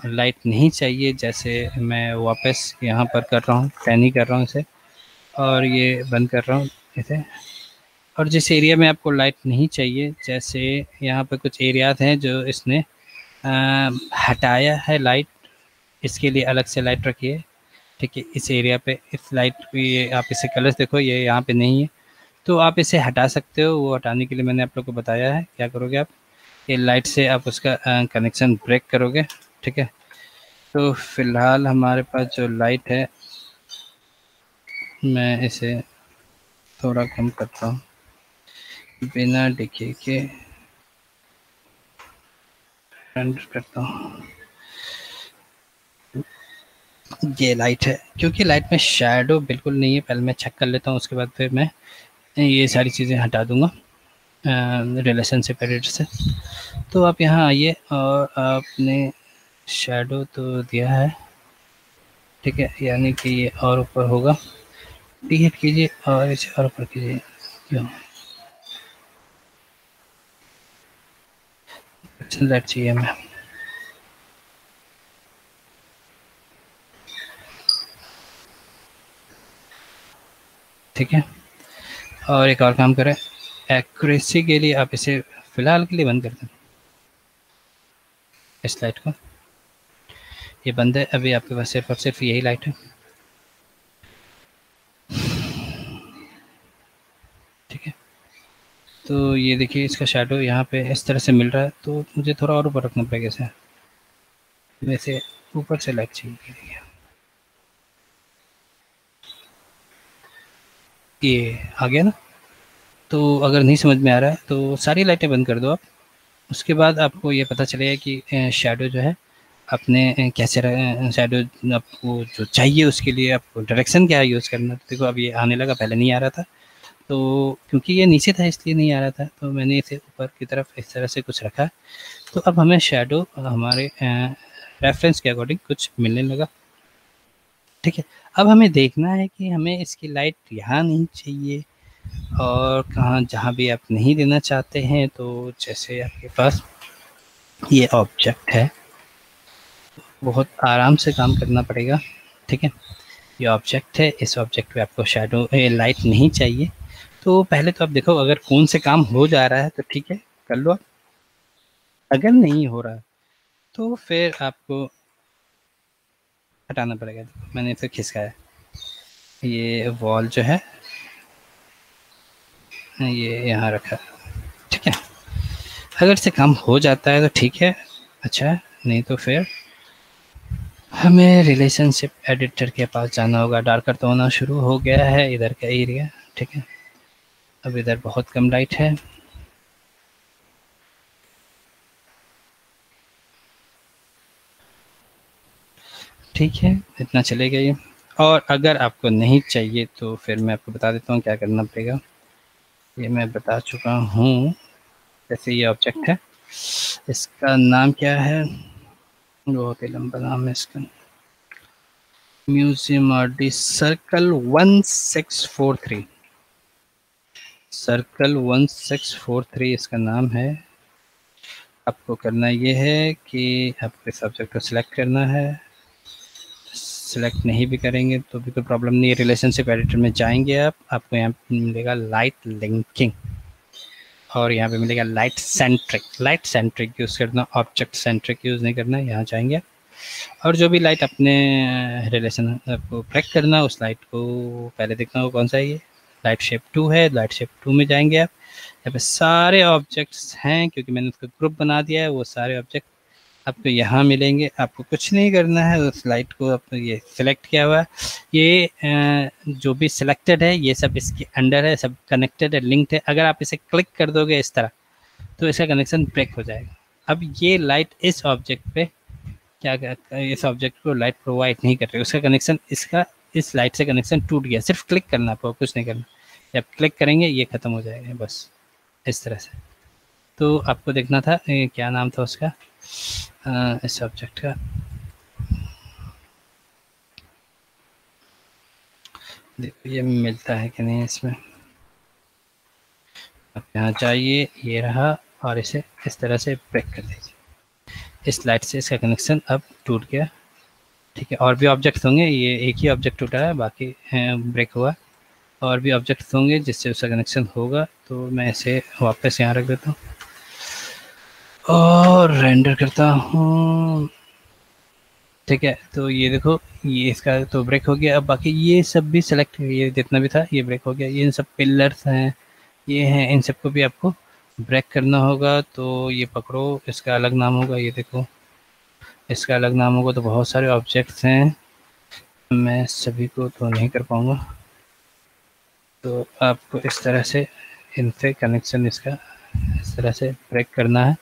लाइट नहीं चाहिए, जैसे मैं वापस यहाँ पर कर रहा हूँ, 10 ही कर रहा हूँ इसे और ये बंद कर रहा हूँ इसे। और जिस एरिया में आपको लाइट नहीं चाहिए, जैसे यहाँ पर कुछ एरियाज हैं जो इसने हटाया है लाइट, इसके लिए अलग से लाइट रखिए, ठीक है। इस एरिया पे इस लाइट ये आप इसे कलर्स देखो, ये यहाँ पे नहीं है तो आप इसे हटा सकते हो। वो हटाने के लिए मैंने आप लोग को बताया है। क्या करोगे आप, ये लाइट से आप उसका कनेक्शन ब्रेक करोगे, ठीक है। तो फिलहाल हमारे पास जो लाइट है मैं इसे थोड़ा कम करता हूँ बिना डिके के रेंडर करता हूँ। ये लाइट है, क्योंकि लाइट में शैडो बिल्कुल नहीं है। पहले मैं चेक कर लेता हूँ, उसके बाद फिर मैं ये सारी चीज़ें हटा दूँगा रिलेशनशिप एडिटर से। तो आप यहाँ आइए और आपने शैडो तो दिया है, ठीक है, यानी कि ये और ऊपर होगा। डिलीट कीजिए और इसे और ऊपर कीजिए, क्यों लाइट चाहिए हमें, ठीक है। और एक और काम करें, एक्यूरेसी के लिए आप इसे फ़िलहाल के लिए बंद कर दें, इस लाइट को। ये बंद है, अभी आपके पास सिर्फ और सिर्फ यही लाइट है, ठीक है। तो ये देखिए इसका शैडो यहाँ पे इस तरह से मिल रहा है, तो मुझे थोड़ा और ऊपर रखना पड़ेगा इसे। वैसे ऊपर से लाइट चाहिए, देखिए ये आ गया ना। तो अगर नहीं समझ में आ रहा है तो सारी लाइटें बंद कर दो आप। उसके बाद आपको ये पता चलेगा कि शैडो जो है अपने कैसे शैडो आपको जो चाहिए उसके लिए आपको डायरेक्शन क्या यूज़ करना। देखो अब ये आने लगा, पहले नहीं आ रहा था, तो क्योंकि ये नीचे था इसलिए नहीं आ रहा था, तो मैंने इसे ऊपर की तरफ इस तरह से कुछ रखा। तो अब हमें शैडो हमारे रेफरेंस के अकॉर्डिंग कुछ मिलने लगा। ठीक है, अब हमें देखना है कि हमें इसकी लाइट यहाँ नहीं चाहिए और कहाँ, जहाँ भी आप नहीं देना चाहते हैं। तो जैसे आपके पास ये ऑब्जेक्ट है, बहुत आराम से काम करना पड़ेगा। ठीक है, ये ऑब्जेक्ट है, इस ऑब्जेक्ट पे आपको शैडो लाइट नहीं चाहिए। तो पहले तो आप देखो अगर कौन से काम हो जा रहा है तो ठीक है कर लो आप, अगर नहीं हो रहा तो फिर आपको हटाना पड़ेगा। देखो मैंने इसे खिसकाया, ये वॉल जो है ये यहाँ रखा। ठीक है, अगर इससे काम हो जाता है तो ठीक है, अच्छा है, नहीं तो फिर हमें रिलेशनशिप एडिटर के पास जाना होगा। डार्कर तो होना शुरू हो गया है इधर का एरिया। ठीक है, अब इधर बहुत कम लाइट है। ठीक है, इतना चलेगा ये। और अगर आपको नहीं चाहिए तो फिर मैं आपको बता देता हूँ क्या करना पड़ेगा। ये मैं बता चुका हूँ। जैसे ये ऑब्जेक्ट है, इसका नाम क्या है, बहुत ही लंबा नाम है इसका, म्यूजियम आरडी सर्कल 1643, सर्कल 1643 इसका नाम है। आपको करना ये है कि आपको इस ऑब्जेक्ट को सिलेक्ट करना है। सिलेक्ट नहीं भी करेंगे तो भी कोई प्रॉब्लम नहीं है। रिलेशनशिप एडिटर में जाएंगे आप, आपको यहाँ मिलेगा लाइट लिंकिंग और यहाँ पे मिलेगा light centric. Light centric use करना, ऑब्जेक्ट सेंट्रिक यूज़ नहीं करना। यहाँ जाएंगे और जो भी लाइट अपने रिलेशन आपको ब्रेक करना, उस लाइट को पहले देखना हो कौन सा है। ये लाइट शेप 2 है, लाइट शेप 2 में जाएंगे आप। यहाँ पे सारे ऑब्जेक्ट्स हैं, क्योंकि मैंने उसका ग्रुप बना दिया है, वो सारे ऑब्जेक्ट आपको यहाँ मिलेंगे। आपको कुछ नहीं करना है, उस लाइट को आपने ये सिलेक्ट किया हुआ है, ये जो भी सिलेक्टेड है ये सब इसके अंडर है, सब कनेक्टेड है, लिंक्ड है। अगर आप इसे क्लिक कर दोगे इस तरह तो इसका कनेक्शन ब्रेक हो जाएगा। अब ये लाइट इस ऑब्जेक्ट पे क्या करता है, इस ऑब्जेक्ट को लाइट प्रोवाइड नहीं कर रही, उसका कनेक्शन इसका इस लाइट से कनेक्शन टूट गया। सिर्फ क्लिक करना आपको, कुछ नहीं करना। जब क्लिक करेंगे ये ख़त्म हो जाएगा बस इस तरह से। तो आपको देखना था क्या नाम था उसका, इस ऑब्जेक्ट का, देखो ये मिलता है कि नहीं इसमें। आप यहाँ जाइए, ये रहा, और इसे इस तरह से ब्रेक कर दीजिए। इस लाइट से इसका कनेक्शन अब टूट गया। ठीक है, और भी ऑब्जेक्ट्स होंगे, ये एक ही ऑब्जेक्ट टूटा है, बाकी ब्रेक हुआ। और भी ऑब्जेक्ट्स होंगे जिससे उसका कनेक्शन होगा। तो मैं इसे वापस यहाँ रख देता हूँ और रेंडर करता हूँ। ठीक है, तो ये देखो ये इसका तो ब्रेक हो गया। अब बाकी ये सब भी सेलेक्ट, ये जितना भी था ये ब्रेक हो गया। ये इन सब पिलर्स हैं, ये हैं, इन सबको भी आपको ब्रेक करना होगा। तो ये पकड़ो, इसका अलग नाम होगा, ये देखो इसका अलग नाम होगा। तो बहुत सारे ऑब्जेक्ट्स हैं, मैं सभी को तो नहीं कर पाऊँगा। तो आपको इस तरह से इनसे कनेक्शन इसका इस तरह से ब्रेक करना है।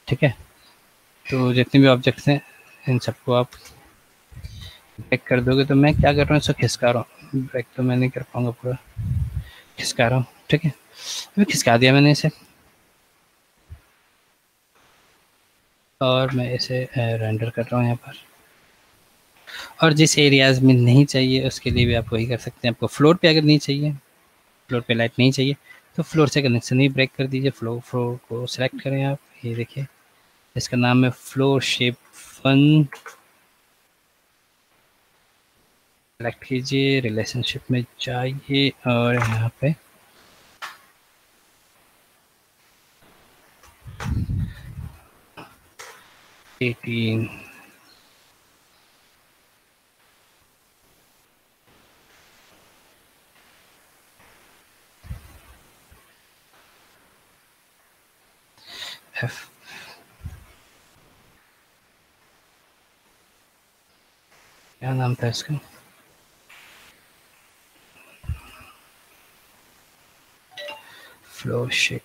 ठीक है, तो जितने भी ऑब्जेक्ट्स हैं इन सबको आप ब्रेक कर दोगे। तो मैं क्या कर रहा हूँ, इसको खिसका रहा हूँ, ब्रेक तो मैं नहीं कर पाऊँगा, पूरा खिसका रहा हूँ। ठीक है, अभी खिसका दिया मैंने इसे और मैं इसे रेंडर कर रहा हूँ यहाँ पर। और जिस एरियाज़ में नहीं चाहिए उसके लिए भी आप वही कर सकते हैं। आपको फ्लोर पे अगर नहीं चाहिए, फ्लोर पे लाइट नहीं चाहिए, तो फ्लोर से कनेक्शन ही ब्रेक कर दीजिए। फ्लोर को सिलेक्ट करें आप, ये देखिए इसका नाम है फ्लोर शेप 1। सेलेक्ट कीजिए, रिलेशनशिप में जाइए और यहाँ पे एटीन एफ, क्या नाम था इसका, फ्लोर शेप।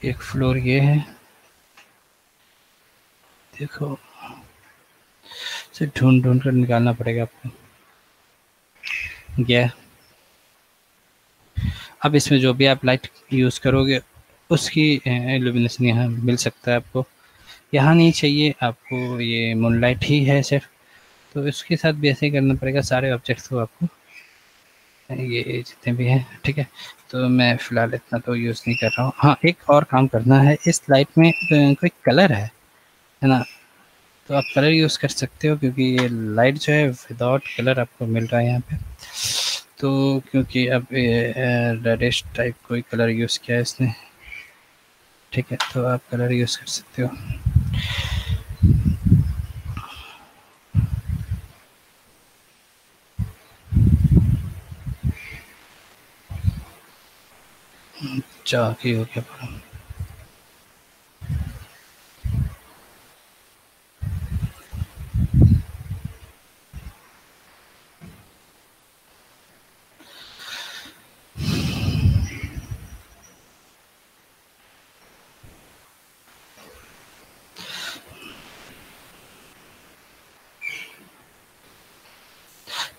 एक फ्लोर ये है, देखो इसे ढूंढ ढूंढ कर निकालना पड़ेगा आपको। गया। अब इसमें जो भी आप लाइट यूज़ करोगे उसकी इल्यूमिनेशन यहाँ मिल सकता है आपको। यहाँ नहीं चाहिए आपको, ये मूनलाइट ही है सिर्फ, तो इसके साथ भी ऐसे ही करना पड़ेगा सारे ऑब्जेक्ट्स को आपको, ये जितने भी हैं, ठीक है। तो मैं फ़िलहाल इतना तो यूज़ नहीं कर रहा हूँ। हाँ, एक और काम करना है, इस लाइट में कोई कलर है ना, तो आप कलर यूज़ कर सकते हो, क्योंकि ये लाइट जो है विदाउट कलर आपको मिल रहा है यहाँ पे। तो क्योंकि अब रेडिश टाइप कोई कलर यूज़ किया है इसने, ठीक है, तो आप कलर यूज़ कर सकते हो। चाकी हो गया पूरा।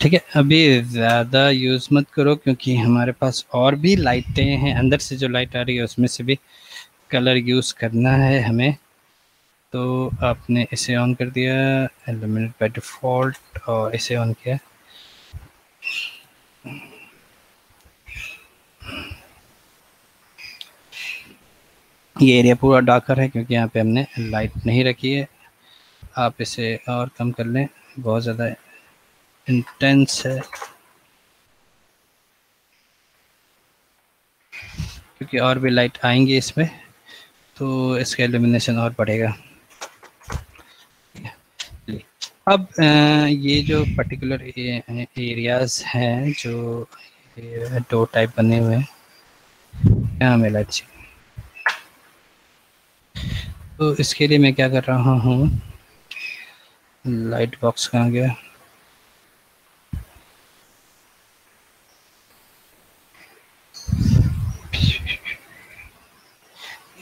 ठीक है, अभी ज़्यादा यूज़ मत करो, क्योंकि हमारे पास और भी लाइटें हैं, अंदर से जो लाइट आ रही है उसमें से भी कलर यूज़ करना है हमें। तो आपने इसे ऑन कर दिया, इल्यूमिनेट बाय डिफ़ॉल्ट, और इसे ऑन किया। ये एरिया पूरा डार्कर है क्योंकि यहाँ पे हमने लाइट नहीं रखी है। आप इसे और कम कर लें, बहुत ज़्यादा इंटेंस है, क्योंकि और भी लाइट आएंगी इसमें तो इसका इल्यूमिनेशन और बढ़ेगा। अब ये जो पर्टिकुलर एरियाज हैं जो दो टाइप बने हुए हैं, यहाँ हमें लाइट चाहिए, तो इसके लिए मैं क्या कर रहा हूँ, लाइट बॉक्स कहाँ गया,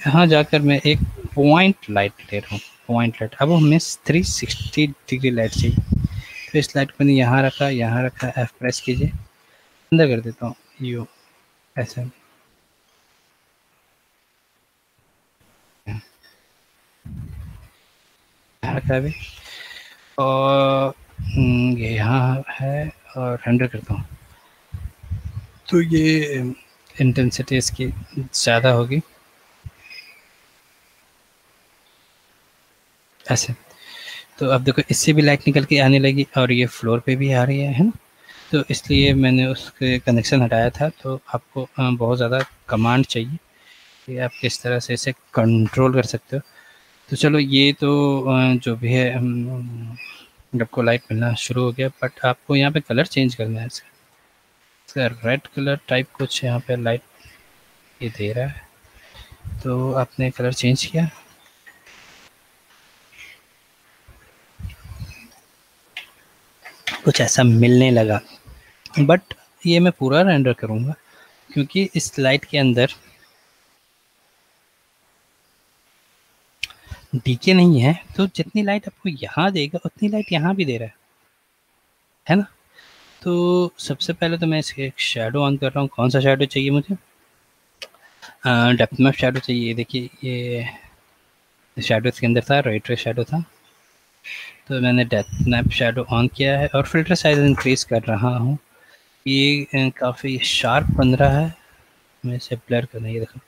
यहाँ जाकर मैं एक पॉइंट लाइट ले रहा हूँ, पॉइंट लाइट। अब हमें 360 डिग्री लाइट चाहिए, तो इस लाइट को मैंने यहाँ रखा, यहाँ रखा, F प्रेस कीजिए, अंदर कर देता हूँ यू, ऐसे यहाँ रखा है अभी, और ये यहाँ है, और 100 करता हूँ, तो ये इंटेंसिटी इसकी ज़्यादा होगी, ऐसे। तो अब देखो इससे भी लाइट निकल के आने लगी, और ये फ्लोर पे भी आ रही है ना, तो इसलिए मैंने उसके कनेक्शन हटाया था। तो आपको बहुत ज़्यादा कमांड चाहिए कि आप किस तरह से इसे कंट्रोल कर सकते हो। तो चलो ये तो जो भी है, आपको लाइट मिलना शुरू हो गया, बट आपको यहाँ पे कलर चेंज करना है इसका रेड कलर टाइप कुछ यहाँ पे लाइट ये दे रहा है, तो आपने कलर चेंज किया, कुछ ऐसा मिलने लगा, बट ये मैं पूरा रेंडर करूँगा क्योंकि इस लाइट के अंदर डीके नहीं है, तो जितनी लाइट आपको यहाँ देगा उतनी लाइट यहाँ भी दे रहा है ना। तो सबसे पहले तो मैं इसके एक शेडो ऑन कर रहा हूँ। कौन सा शेडो चाहिए मुझे, डेप्थ मैप शेडो चाहिए। देखिए ये शेडो इसके अंदर था, रेड रे शेडो था, तो मैंने डेप्थ मैप शेडो ऑन किया है और फिल्टर साइज इंक्रीज कर रहा हूँ। ये काफ़ी शार्प बन रहा है, मैं इसे ब्लर करना, ये देखो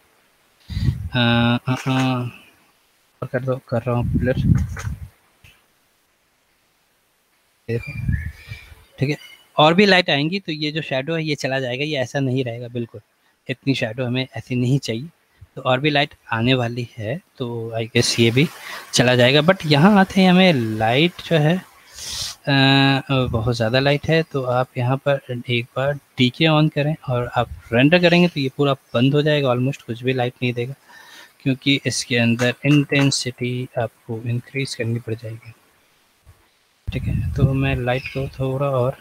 कर रहा हूँ ब्लर, देखो ठीक है। और भी लाइट आएंगी तो ये जो शेडो है ये चला जाएगा, ये ऐसा नहीं रहेगा बिल्कुल, इतनी शेडो हमें ऐसी नहीं चाहिए। तो और भी लाइट आने वाली है, तो आई गेस ये भी चला जाएगा। बट यहाँ आते हैं हमें लाइट जो है बहुत ज़्यादा लाइट है, तो आप यहाँ पर एक बार डीके ऑन करें और आप रेंडर करेंगे तो ये पूरा बंद हो जाएगा, ऑलमोस्ट कुछ भी लाइट नहीं देगा, क्योंकि इसके अंदर इंटेंसिटी आपको इंक्रीज करनी पड़ जाएगी। ठीक है, तो मैं लाइट को थोड़ा और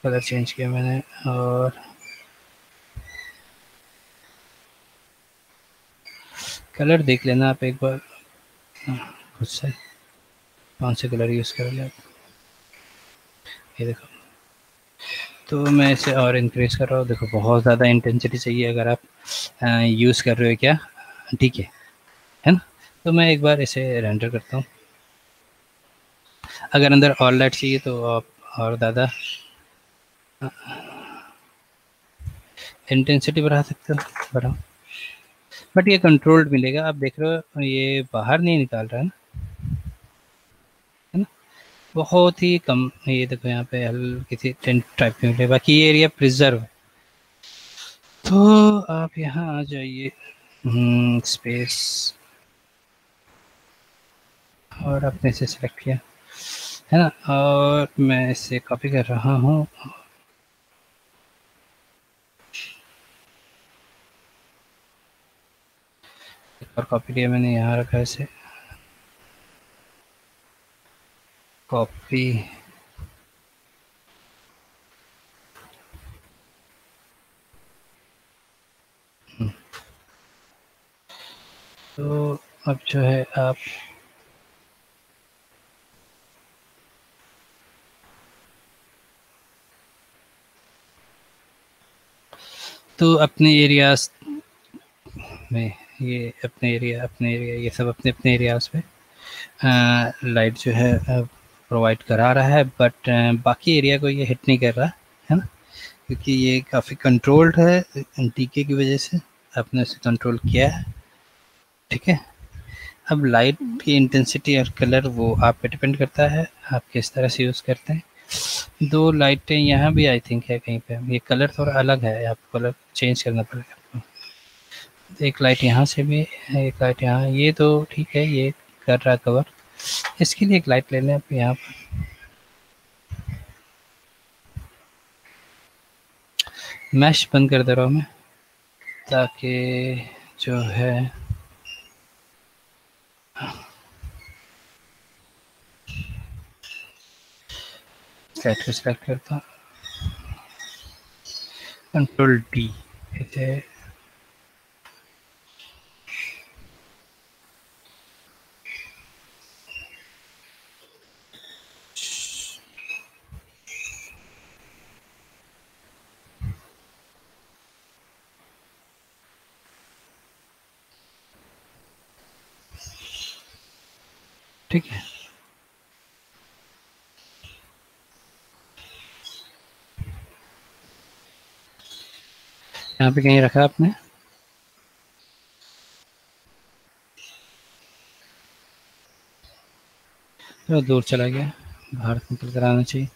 कलर चेंज किया मैंने, और कलर देख लेना आप एक बार खुद से, कौन से कलर यूज़ करोगे आप। ये देखो, तो मैं इसे और इंक्रीज कर रहा हूँ। देखो बहुत ज़्यादा इंटेंसिटी चाहिए अगर आप यूज़ कर रहे हो क्या, ठीक है ना। तो मैं एक बार इसे रेंडर करता हूँ। अगर अंदर ऑल लाइट चाहिए तो आप और ज़्यादा इंटेंसिटी बढ़ा सकते हो, बढ़ाओ। बट ये कंट्रोल्ड मिलेगा। आप देख रहे हो ये बाहर नहीं निकाल रहा है ना, बहुत ही कम। ये देखो यहाँ पे हल्की सी टेंट टाइप में मिले, बाकी ये एरिया प्रिजर्व। तो आप यहाँ आ जाइए, स्पेस, और आपने इसे सेलेक्ट किया है ना, और मैं इसे कॉपी कर रहा हूँ। और कॉपी किया मैंने, यहाँ रखा इसे कॉपी। तो अब जो है आप तो अपने एरियाज में, ये अपने एरिया ये सब अपने अपने एरियाज पे लाइट जो है प्रोवाइड करा रहा है, बट बाकी एरिया को ये हिट नहीं कर रहा है ना, क्योंकि ये काफ़ी कंट्रोल्ड है डीके की वजह से। आपने इसे कंट्रोल किया है, ठीक है। अब लाइट की इंटेंसिटी और कलर वो आप पे डिपेंड करता है, आप किस तरह से यूज़ करते हैं। दो लाइटें यहाँ भी आई थिंक है कहीं पे, ये कलर थोड़ा अलग है, आपको कलर चेंज करना पड़ेगा आपको। एक लाइट यहाँ से भी है, एक लाइट यहाँ, ये तो ठीक है, ये कर रहा है कवर। इसके लिए एक लाइट ले लें आप यहाँ पर। मैश बंद कर दे रहा हूँ मैं, ताकि जो है लाइट को सिलेक्ट करता हूँ, कंट्रोल डी, इसे ठीक है। यहाँ पे कहीं रखा आपने, थोड़ा दूर चला गया, बाहर निकल कर आना चाहिए।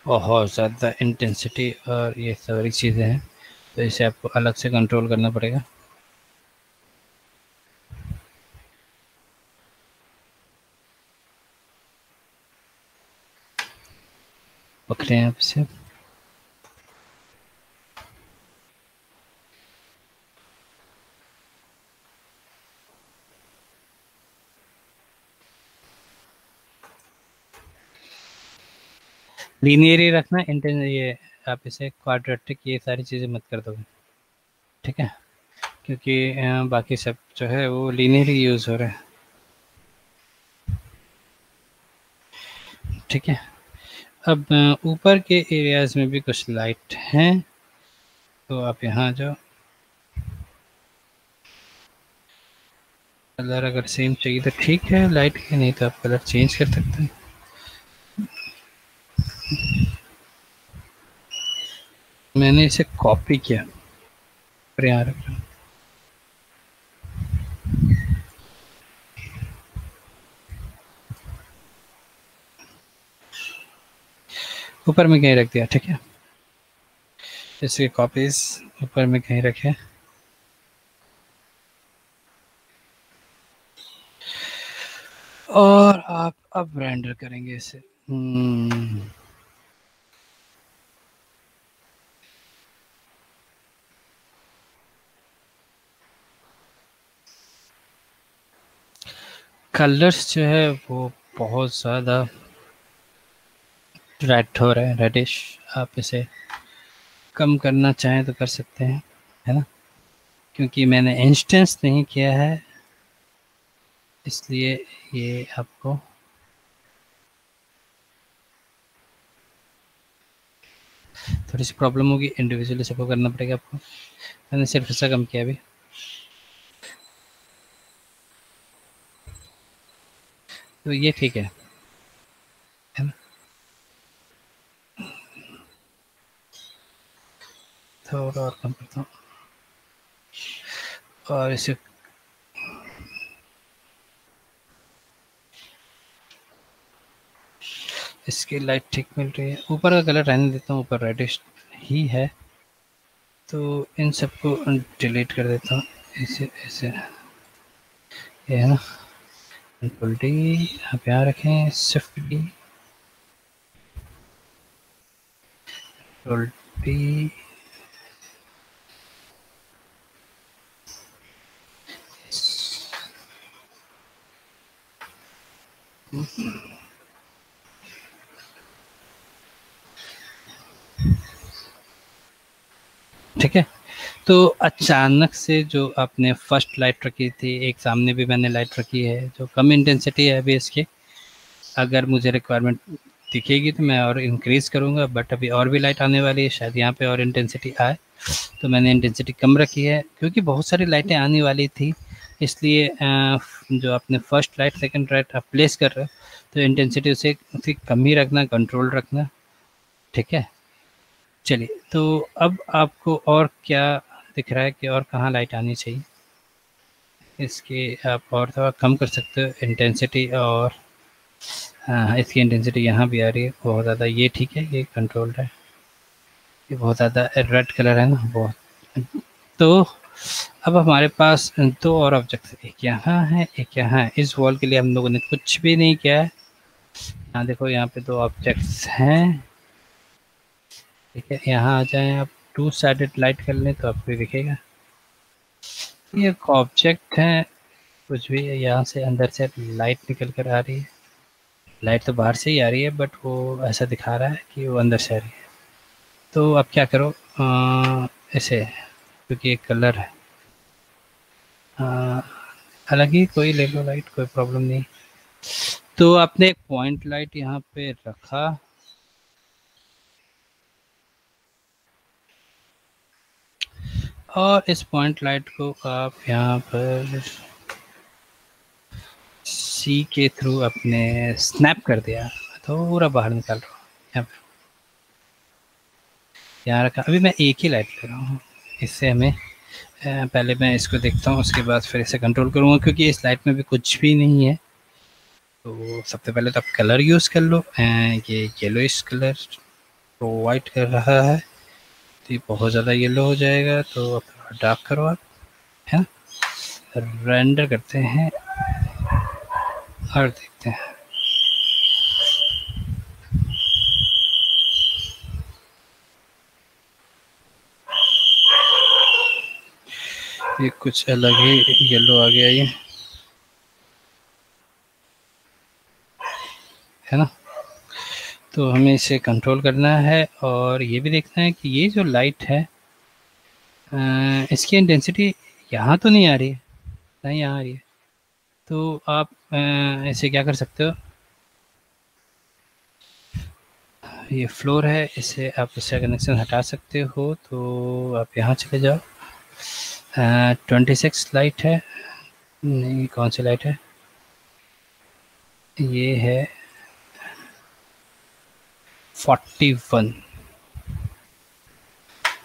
बहुत ज़्यादा इंटेंसिटी और ये सारी चीज़ें हैं, तो इसे आपको अलग से कंट्रोल करना पड़ेगा। पकड़े हैं आप इसे। लीनियर ही रखना, ये आप इसे क्वाड्रेटिक ये सारी चीज़ें मत कर दोगे, ठीक है, क्योंकि बाकी सब जो है वो लीनियर ही यूज़ हो रहा है, ठीक है। अब ऊपर के एरियाज़ में भी कुछ लाइट हैं, तो आप यहाँ जाओ। कलर अगर सेम चाहिए तो ठीक है लाइट के, नहीं तो आप कलर चेंज कर सकते हैं। मैंने इसे कॉपी किया और यहाँ रख रहा। ऊपर में कहीं रख दिया, ठीक है। इसके कॉपीज ऊपर में कहीं रखे, और आप अब रेंडर करेंगे इसे। कलर्स जो है वो बहुत ज़्यादा रेड हो रहे हैं, रेडिश। आप इसे कम करना चाहें तो कर सकते हैं, है ना, क्योंकि मैंने इंस्टेंस नहीं किया है इसलिए ये आपको थोड़ी सी प्रॉब्लम होगी, इंडिविजुअली सबको करना पड़ेगा आपको। मैंने सिर्फ ऐसा कम किया अभी। तो ये ठीक है ना। थोड़ा और कम करता हूँ और इसे इसकी लाइट ठीक मिल रही है। ऊपर का कलर रहने देता हूँ, ऊपर रेडिश ही है, तो इन सबको डिलीट कर देता हूँ। इसे ऐसे ये है ना, कंट्रोल डी, आप यहाँ रखें, शिफ्ट डी, कंट्रोल डी, ठीक है। तो अचानक से जो आपने फर्स्ट लाइट रखी थी, एक सामने भी मैंने लाइट रखी है जो कम इंटेंसिटी है अभी इसकी, अगर मुझे रिक्वायरमेंट दिखेगी तो मैं और इंक्रीज़ करूँगा, बट अभी और भी लाइट आने वाली है, शायद यहाँ पे और इंटेंसिटी आए, तो मैंने इंटेंसिटी कम रखी है क्योंकि बहुत सारी लाइटें आने वाली थी। इसलिए जो आपने फर्स्ट लाइट सेकंड लाइट आप प्लेस कर रहे हो तो इंटेंसिटी उसे कम ही रखना, कंट्रोल रखना, ठीक है। चलिए, तो अब आपको और क्या दिख रहा है कि और कहाँ लाइट आनी चाहिए? इसकी आप और थोड़ा कम कर सकते हो इंटेंसिटी, और हाँ, इसकी इंटेंसिटी यहाँ भी आ रही है बहुत ज़्यादा, ये ठीक है, ये कंट्रोल्ड है। ये बहुत ज़्यादा रेड कलर है ना, बहुत। तो अब हमारे पास दो और ऑब्जेक्ट्स, एक यहाँ है, एक यहाँ है। इस वॉल के लिए हम लोगों ने कुछ भी नहीं किया है। यहाँ देखो, यहाँ पे दो ऑब्जेक्ट्स हैं, ठीक है। यहाँ आ जाएं आप, टू साइडेड लाइट कर लें तो आपको दिखेगा ये एक ऑब्जेक्ट है, कुछ भी है। यहाँ से अंदर से लाइट निकल कर आ रही है, लाइट तो बाहर से ही आ रही है बट वो ऐसा दिखा रहा है कि वो अंदर से आ रही है। तो अब क्या करो, ऐसे, क्योंकि एक कलर है, अलग ही कोई ले लो लाइट, कोई प्रॉब्लम नहीं। तो आपने एक पॉइंट लाइट यहाँ पे रखा, और इस पॉइंट लाइट को आप यहाँ पर सी के थ्रू अपने स्नैप कर दिया, थोड़ा बाहर निकाल रहा हूँ, यहाँ पे यहाँ रखा। अभी मैं एक ही लाइट ले रहा हूँ, इससे हमें पहले मैं इसको देखता हूँ, उसके बाद फिर इसे कंट्रोल करूँगा, क्योंकि इस लाइट में भी कुछ भी नहीं है। तो सबसे पहले तो आप कलर यूज़ कर लो, ये येलोइश कलर प्रोवाइड कर रहा है, तो ये बहुत ज़्यादा येलो हो जाएगा, तो आप डार्क करो आप, है ना। रेंडर करते हैं और देखते हैं। ये कुछ अलग ही येलो आ गया, ये है ना। तो हमें इसे कंट्रोल करना है, और ये भी देखना है कि ये जो लाइट है इसकी इंटेंसिटी यहाँ तो नहीं आ रही है, नहीं यहाँ आ रही है। तो आप इसे क्या कर सकते हो, ये फ्लोर है, इसे आप इससे कनेक्शन हटा सकते हो। तो आप यहाँ चले जाओ, 26 लाइट है, नहीं कौन सी लाइट है, ये है 41।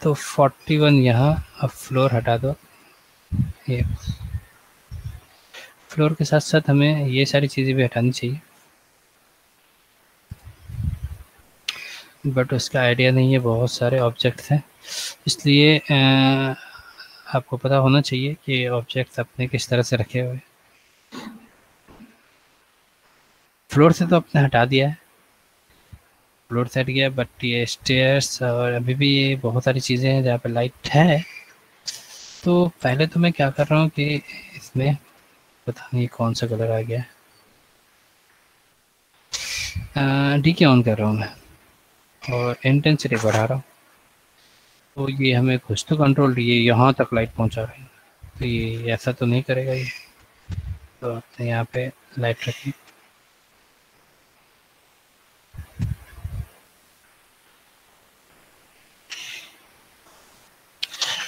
तो 41 यहाँ, अब फ्लोर हटा दो। ये फ्लोर के साथ साथ हमें ये सारी चीज़ें भी हटानी चाहिए, बट उसका आइडिया नहीं है, बहुत सारे ऑब्जेक्ट्स हैं, इसलिए आपको पता होना चाहिए कि ऑब्जेक्ट्स अपने किस तरह से रखे हुए। फ्लोर से तो आपने हटा दिया है, फ्लोर से हट गया, बट ये स्टेयर्स और अभी भी ये बहुत सारी चीज़ें हैं जहाँ पे लाइट है। तो पहले तो मैं क्या कर रहा हूँ कि इसमें पता नहीं कौन सा कलर आ गया, डी के ऑन कर रहा हूँ मैं और इंटेंसिटी बढ़ा रहा हूँ, तो ये हमें कुछ तो कंट्रोल, ये यहाँ तक लाइट पहुँचा रही है, तो ये ऐसा तो नहीं करेगा ये। तो आपने यहाँ पे लाइट रखी,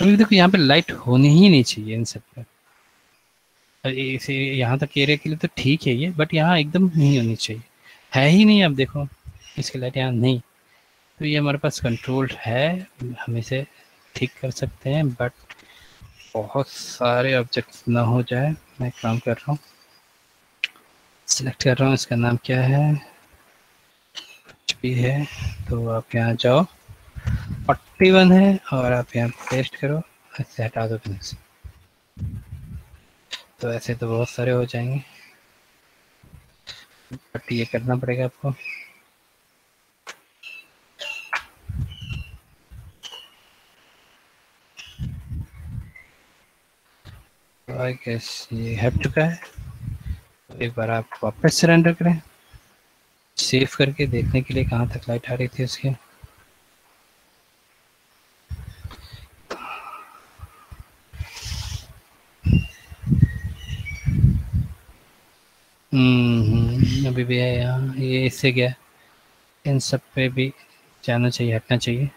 अभी देखो यहाँ पे लाइट होनी ही नहीं चाहिए इन सब पे। इसे यहाँ तक एरिया के लिए तो ठीक है ये, बट यहाँ एकदम नहीं होनी चाहिए, है ही नहीं। अब देखो इसकी लाइट यहाँ नहीं, तो ये हमारे पास कंट्रोल है, हम इसे ठीक कर सकते हैं, बट बहुत सारे ऑब्जेक्ट्स ना हो जाए। मैं काम कर रहा हूँ, सिलेक्ट कर रहा हूँ, इसका नाम क्या है, कुछ भी है। तो आप यहाँ जाओ, 41 है, और आप यहाँ पेस्ट करो, ऐसे हटा दो कहीं से। तो ऐसे तो बहुत सारे हो जाएंगे, बट ये करना पड़ेगा आपको। आई गेस ये हट चुका है। तो एक बार आप वापस सरेंडर करें, सेव करके देखने के लिए कहाँ तक लाइट आ रही थी उसकी। अभी भी है यहाँ, ये इससे गया, इन सब पे भी जाना चाहिए, हटना चाहिए।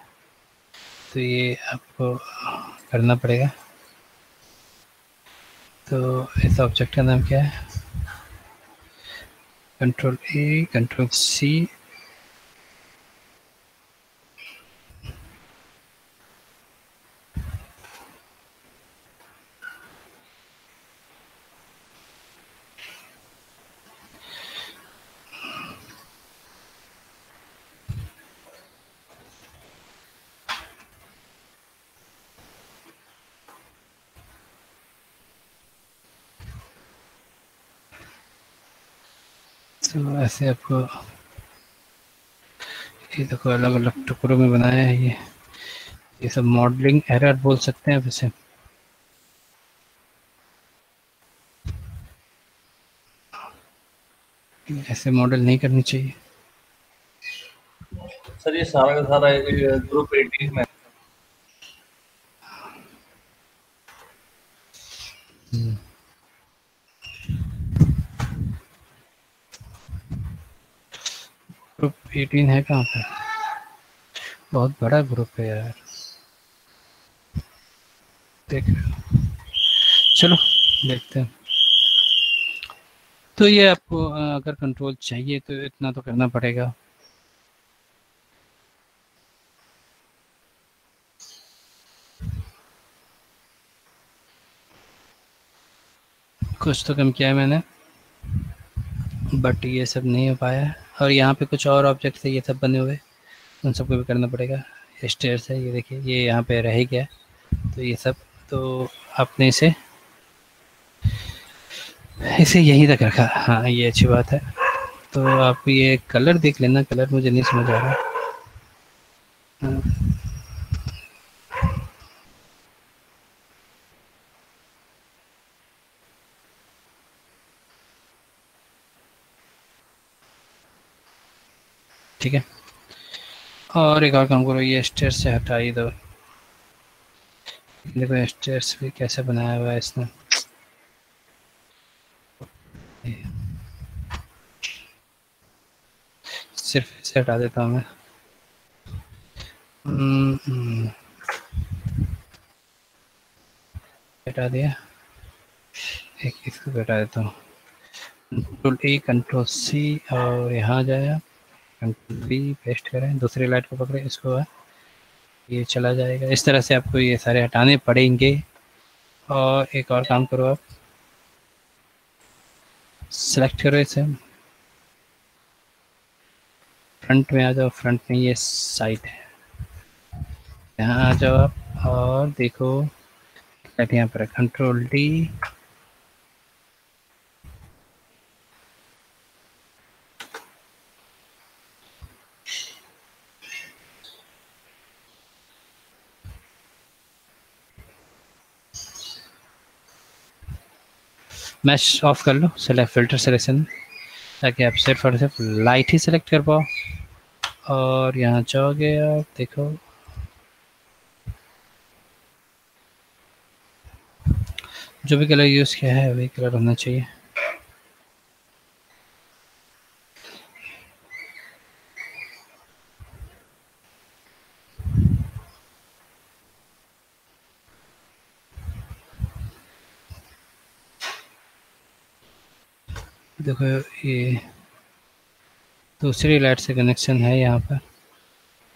तो ये आपको करना पड़ेगा। तो इस ऑब्जेक्ट का नाम क्या है, कंट्रोल ए, कंट्रोल सी, तो ऐसे आपको, ये देखो अलग अलग टुकड़ों में बनाया है ये सब मॉडलिंग एरर बोल सकते हैं वैसे। ऐसे मॉडल नहीं करनी चाहिए। सर ये सारा का सारा ग्रुप 18 में। ग्रुप 18 है कहाँ पे, बहुत बड़ा ग्रुप है यार, देख रहे हो। चलो देखते हैं। तो ये आपको अगर कंट्रोल चाहिए तो इतना तो करना पड़ेगा। कुछ तो कम किया है मैंने, बट ये सब नहीं हो पाया। और यहाँ पे कुछ और ऑब्जेक्ट है ये सब बने हुए, उन सबको भी करना पड़ेगा। स्टेयर्स है, ये देखिए ये यहाँ पे रह गया, तो ये सब तो आपने इसे यहीं तक रखा। हाँ ये अच्छी बात है। तो आप ये कलर देख लेना, कलर मुझे नहीं समझ आ रहा। हाँ। ठीक है, और एक और काम करो, ये स्टेयर्स से हटा ही दो। देखो स्टेयर्स भी कैसे बनाया हुआ है इसने। सिर्फ इसे हटा देता हूँ मैं। हटा दिया, एक इसको भी हटा देता हूँ। कंट्रोल ए, कंट्रोल सी, और यहाँ जाए, कंट्रोल बी, पेस्ट करें, दूसरी लाइट को पकड़े, इसको ये चला जाएगा। इस तरह से आपको ये सारे हटाने पड़ेंगे। और एक और काम करो, आप सेलेक्ट करो इसे, फ्रंट में आ जाओ, फ्रंट में ये साइड है, यहाँ आ जाओ आप और देखो लाइट यहाँ पर कंट्रोल डी, मैश ऑफ कर लो, सेलेक्ट फिल्टर सिलेक्शन, ताकि आप सिर्फ और सिर्फ लाइट ही सिलेक्ट कर पाओ। और यहाँ जाओगे आप, देखो जो भी कलर यूज़ किया है वही कलर होना चाहिए। देखो ये दूसरी लाइट से कनेक्शन है यहाँ पर,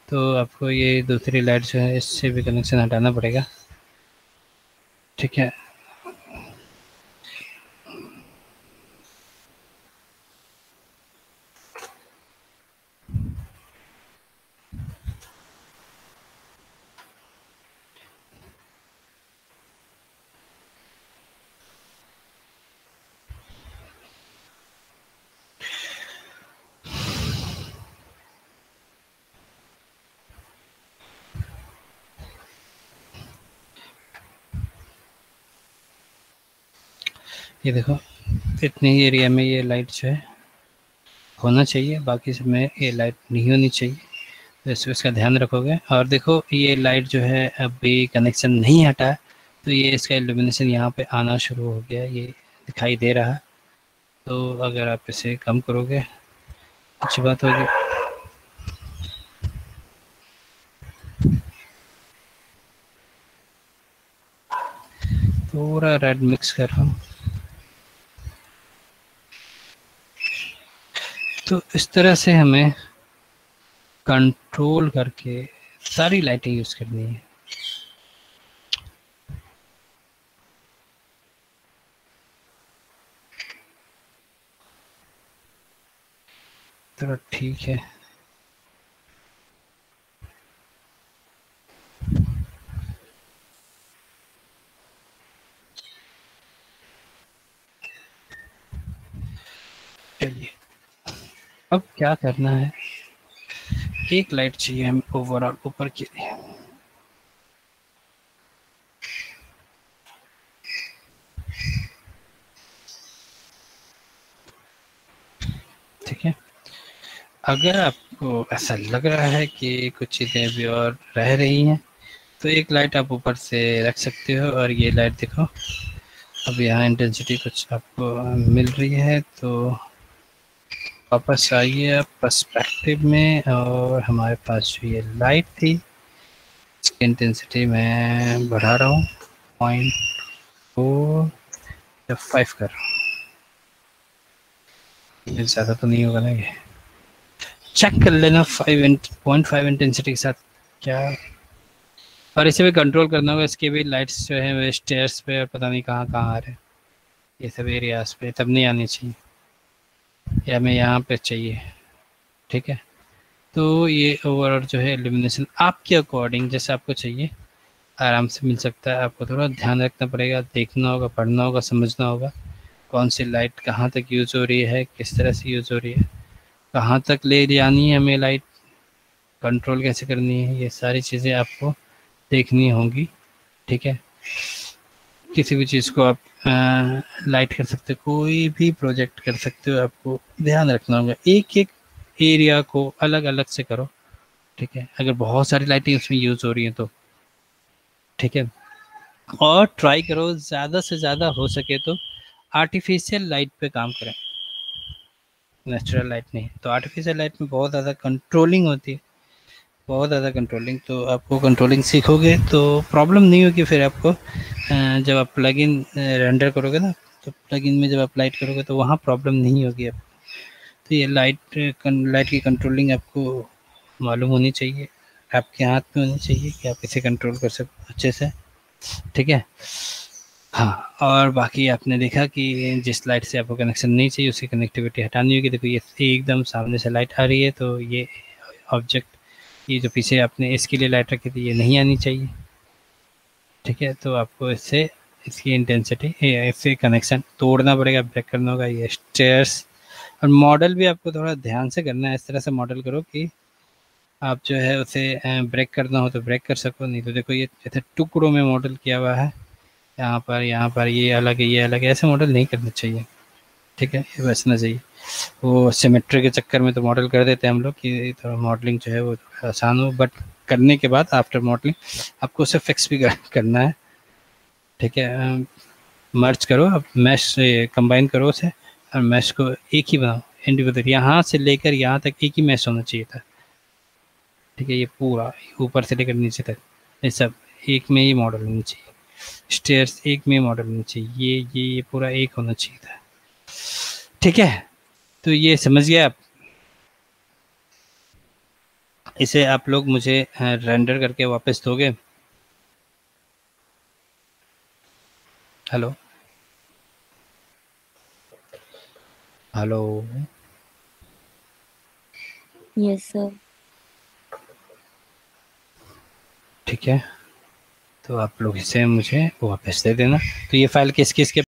तो आपको ये दूसरी लाइट जो है इससे भी कनेक्शन हटाना पड़ेगा। ठीक है, ये देखो इतने ही एरिया में ये लाइट जो है होना चाहिए, बाकी सब में ये लाइट नहीं होनी चाहिए। तो इसका ध्यान रखोगे। और देखो ये लाइट जो है अभी कनेक्शन नहीं हटा है, तो ये इसका इल्यूमिनेशन यहाँ पे आना शुरू हो गया, ये दिखाई दे रहा है। तो अगर आप इसे कम करोगे अच्छी बात होगी। थोड़ा रेड मिक्स कर रहा हूँ। तो इस तरह से हमें कंट्रोल करके सारी लाइटें यूज़ करनी है। तो ठीक है, चलिए अब क्या करना है, एक लाइट चाहिए हमें ओवरऑल ऊपर के लिए। ठीक है, अगर आपको ऐसा लग रहा है कि कुछ चीज़ें अभी और रह रही हैं तो एक लाइट आप ऊपर से रख सकते हो। और ये लाइट देखो अब यहाँ इंटेंसिटी कुछ आपको मिल रही है, तो वापस आइए आप पर्सपेक्टिव में। और हमारे पास जो ये लाइट थी इसकी इंटेंसिटी मैं बढ़ा रहा हूँ 0.4 कर रहा हूँ। ये ज़्यादा तो नहीं होगा ना, ये चेक कर लेना 5.5 इंटेंसिटी के साथ क्या। और इसे भी कंट्रोल करना होगा, इसके भी लाइट्स जो है वो स्टेयर्स पे और पता नहीं कहाँ कहाँ आ रहे हैं, ये सब एरियाज पे तब नहीं आनी चाहिए, या हमें यहाँ पे चाहिए। ठीक है, तो ये ओवरऑल जो है इल्यूमिनेशन आपके अकॉर्डिंग जैसे आपको चाहिए आराम से मिल सकता है। आपको थोड़ा ध्यान रखना पड़ेगा, देखना होगा, पढ़ना होगा, समझना होगा कौन सी लाइट कहाँ तक यूज़ हो रही है, किस तरह से यूज़ हो रही है, कहाँ तक ले जानी है हमें लाइट, कंट्रोल कैसे करनी है, ये सारी चीज़ें आपको देखनी होंगी। ठीक है, किसी भी चीज़ को आप लाइट कर सकते हो, कोई भी प्रोजेक्ट कर सकते हो, आपको ध्यान रखना होगा एक एक एरिया को अलग अलग से करो। ठीक है, अगर बहुत सारी लाइटें उसमें यूज़ हो रही हैं तो ठीक है। और ट्राई करो ज़्यादा से ज़्यादा हो सके तो आर्टिफिशियल लाइट पे काम करें, नेचुरल लाइट नहीं। तो आर्टिफिशियल लाइट में बहुत ज़्यादा कंट्रोलिंग होती है, बहुत ज़्यादा कंट्रोलिंग। तो आपको कंट्रोलिंग सीखोगे तो प्रॉब्लम नहीं होगी फिर आपको। जब आप प्लगइन रेंडर करोगे ना, तो प्लगइन में जब आप लाइट करोगे तो वहाँ प्रॉब्लम नहीं होगी आपको। तो ये लाइट की कंट्रोलिंग आपको मालूम होनी चाहिए, आपके हाथ में होनी चाहिए कि आप इसे कंट्रोल कर सको अच्छे से। ठीक है, हाँ। और बाकी आपने देखा कि जिस लाइट से आपको कनेक्शन नहीं चाहिए उसकी कनेक्टिविटी हटानी होगी। देखो ये एकदम सामने से लाइट आ रही है, तो ये ऑब्जेक्ट, ये जो पीछे आपने इसके लिए लाइट रखी थी ये नहीं आनी चाहिए। ठीक है, तो आपको इससे इसकी इंटेंसिटी, इससे कनेक्शन तोड़ना पड़ेगा, ब्रेक करना होगा। ये स्टेयर्स और मॉडल भी आपको थोड़ा ध्यान से करना है, इस तरह से मॉडल करो कि आप जो है उसे ब्रेक करना हो तो ब्रेक कर सको, नहीं तो देखो ये जैसे टुकड़ों में मॉडल किया हुआ है, यहाँ पर ये अलग है, ये अलग है, ऐसे मॉडल नहीं करना चाहिए। ठीक है, ये बचना चाहिए। वो सिमेट्री के चक्कर में तो मॉडल कर देते हैं हम लोग कि थोड़ा मॉडलिंग जो है वो आसान हो, बट करने के बाद आफ्टर मॉडलिंग आपको उसे फिक्स भी करना है। ठीक है, मर्ज करो, अब मैश से कंबाइन करो उसे और मैश को एक ही बनाओ इंडिविजुअल, यहाँ से लेकर यहाँ तक एक ही मैश होना चाहिए था। ठीक है, ये पूरा ऊपर से लेकर नीचे तक ये सब एक में ही मॉडल होना चाहिए, स्टेयर्स एक में मॉडल होना चाहिए, ये पूरा एक होना चाहिए था। ठीक है, तो ये समझ गए आप। इसे आप लोग मुझे रेंडर करके वापस दोगे। Hello hello, yes sir. ठीक है, तो आप लोग इसे मुझे वापस दे देना। तो ये फाइल किस किस के